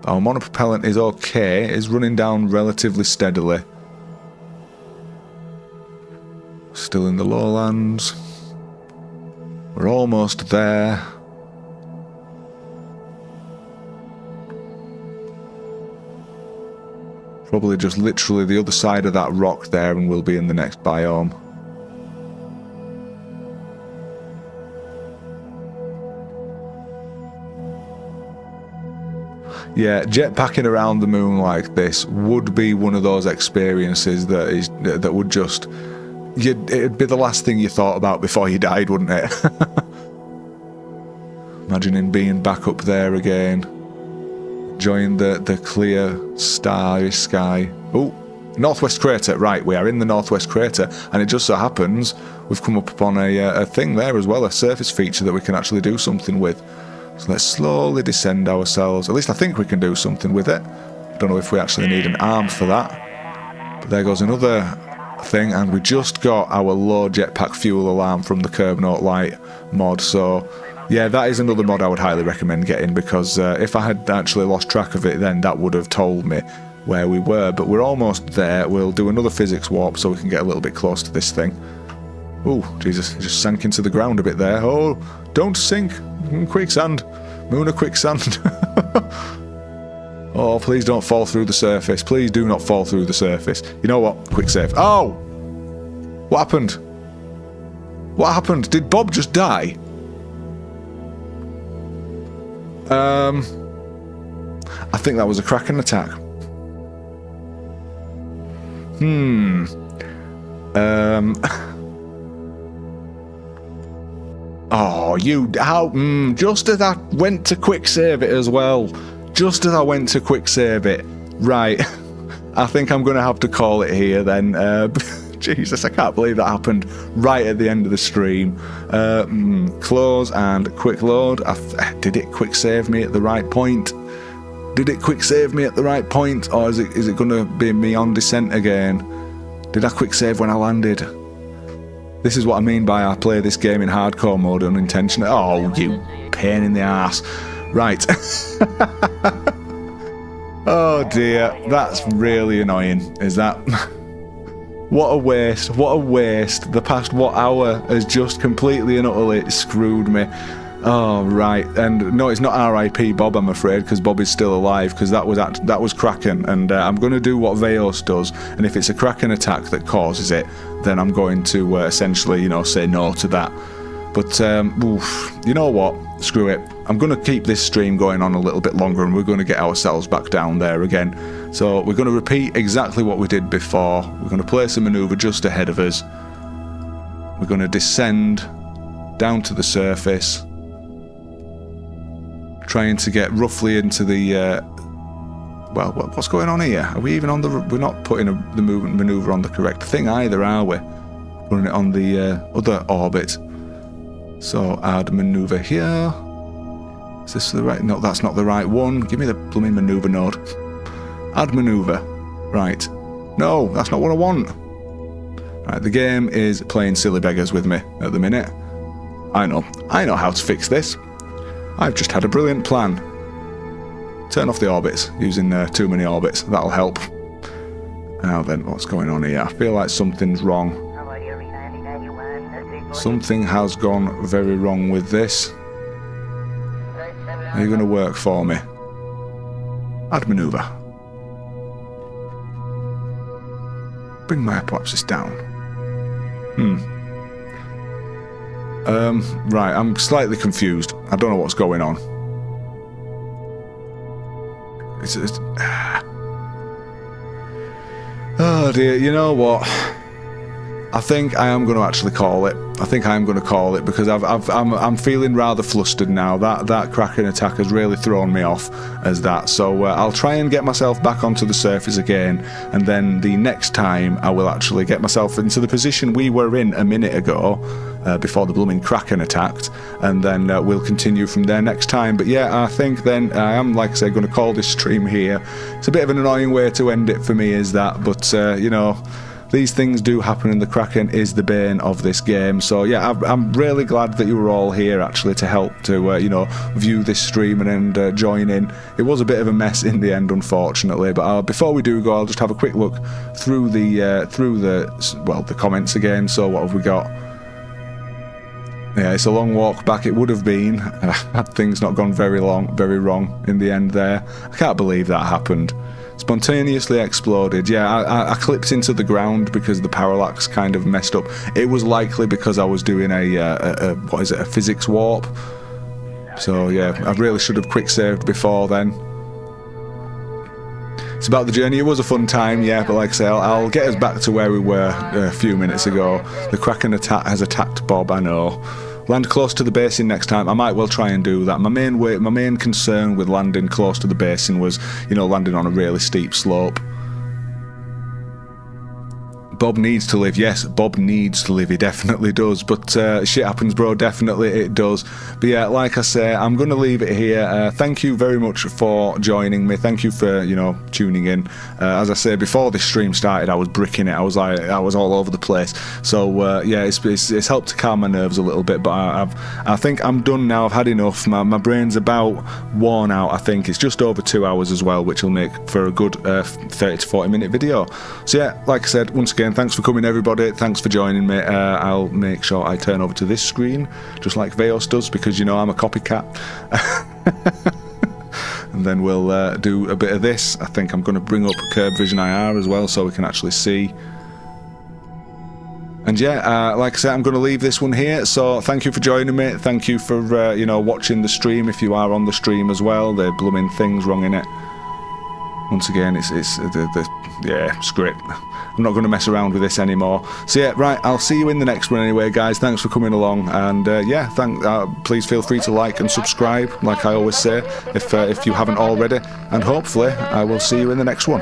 Speaker 2: Our monopropellant is okay, it's running down relatively steadily. Still in the lowlands. We're almost there. Probably just literally the other side of that rock there and we'll be in the next biome. Yeah, jetpacking around the moon like this would be one of those experiences that would just... it'd be the last thing you thought about before you died, wouldn't it? Imagining being back up there again. Enjoying the clear starry sky. Oh, Northwest Crater. Right, we are in the Northwest Crater, and it just so happens we've come up upon a thing there as well, a surface feature that we can actually do something with. So let's slowly descend ourselves. At least I think we can do something with it. Don't know if we actually need an arm for that. But there goes another thing, and we just got our low jetpack fuel alarm from the Curb Note Light mod. So yeah, that is another mod I would highly recommend getting, because if I had actually lost track of it, then that would have told me where we were. But we're almost there. We'll do another physics warp so we can get a little bit close to this thing. Oh, Jesus, just sank into the ground a bit there. Oh, don't sink. Quicksand. Munar quicksand. Oh, please don't fall through the surface. Please do not fall through the surface. You know what? Quick save. Oh! What happened? What happened? Did Bob just die? I think that was a Kraken attack. Oh, you... How... just as I went to quick save it as well. Just as I went to quick save it. Right. I think I'm going to have to call it here then. Jesus, I can't believe that happened right at the end of the stream. Close and quick load. Did it quick save me at the right point? Did it quick save me at the right point? Or is it going to be me on descent again? Did I quick save when I landed? This is what I mean by I play this game in hardcore mode unintentionally. Oh, you pain in the ass. Right. Oh dear, that's really annoying, is that? What a waste, what a waste. The past, hour has just completely and utterly screwed me. Oh, right. And no, it's not R.I.P. Bob, I'm afraid, because Bob is still alive, because that was Kraken, and I'm going to do what Veos does, and if it's a Kraken attack that causes it, then I'm going to essentially, you know, say no to that. But, you know what? Screw it. I'm going to keep this stream going on a little bit longer, and we're going to get ourselves back down there again. So we're going to repeat exactly what we did before. We're going to place a manoeuvre just ahead of us. We're going to descend down to the surface, trying to get roughly into the... well, what's going on here? Are we even on the... We're not putting the movement manoeuvre on the correct thing either, are we? Putting it on the other orbit. So add manoeuvre here. Is this the right... No, that's not the right one. Give me the blooming manoeuvre node. Add manoeuvre. Right. No, that's not what I want. Right, the game is playing silly beggars with me at the minute. I know how to fix this. I've just had a brilliant plan. Turn off the orbits, using too many orbits. That'll help. Now then, what's going on here? I feel like something's wrong. Something has gone very wrong with this. Are you going to work for me? Add manoeuvre. Bring my apoapsis down. Right, I'm slightly confused. I don't know what's going on. Oh dear, you know what? I think I am going to actually call it. I think I am going to call it, because I'm feeling rather flustered now. That Kraken attack has really thrown me off as that. So I'll try and get myself back onto the surface again, and then the next time I will actually get myself into the position we were in a minute ago, before the blooming Kraken attacked, and then we'll continue from there next time. But yeah, I think then I am, like I say, going to call this stream here. It's a bit of an annoying way to end it for me, is that, but you know, these things do happen, and the Kraken is the bane of this game. So yeah, I'm really glad that you were all here actually to help to you know, view this stream and join in. It was a bit of a mess in the end, unfortunately, but before we do go, I'll just have a quick look through the comments again. So what have we got? Yeah, it's a long walk back. It would have been had things not gone very wrong in the end there. I can't believe that happened. Spontaneously exploded. Yeah, I clipped into the ground because the parallax kind of messed up. It was likely because I was doing a physics warp. So yeah, I really should have quick saved before then. It's about the journey. It was a fun time, yeah, but like I say, I'll get us back to where we were a few minutes ago. The Kraken has attacked Bob, I know. Land close to the basin next time. I might well try and do that. My main concern with landing close to the basin was, you know, landing on a really steep slope. Bob needs to live. Yes, Bob needs to live. He definitely does. But shit happens, bro. Definitely it does. But yeah, like I say, I'm going to leave it here. Thank you very much for joining me. Thank you for, you know, tuning in. As I say, before this stream started, I was bricking it. I was all over the place. So yeah, it's helped to calm my nerves a little bit. But I think I'm done now. I've had enough. My brain's about worn out. I think it's just over 2 hours as well, which will make for a good 30 to 40 minute video. So yeah, like I said, once again, thanks for coming, everybody. Thanks for joining me. I'll make sure I turn over to this screen, just like Veos does, because you know I'm a copycat. And then we'll do a bit of this. I think I'm going to bring up Curb Vision IR as well, so we can actually see. And yeah, like I said, I'm going to leave this one here. So thank you for joining me. Thank you for you know, watching the stream. If you are on the stream as well, the blooming thing's wrong in it. Once again, it's yeah, screw it. I'm not going to mess around with this anymore. So yeah, right, I'll see you in the next one anyway, guys. Thanks for coming along, and yeah, please feel free to like and subscribe, like I always say, if you haven't already. And hopefully, I will see you in the next one.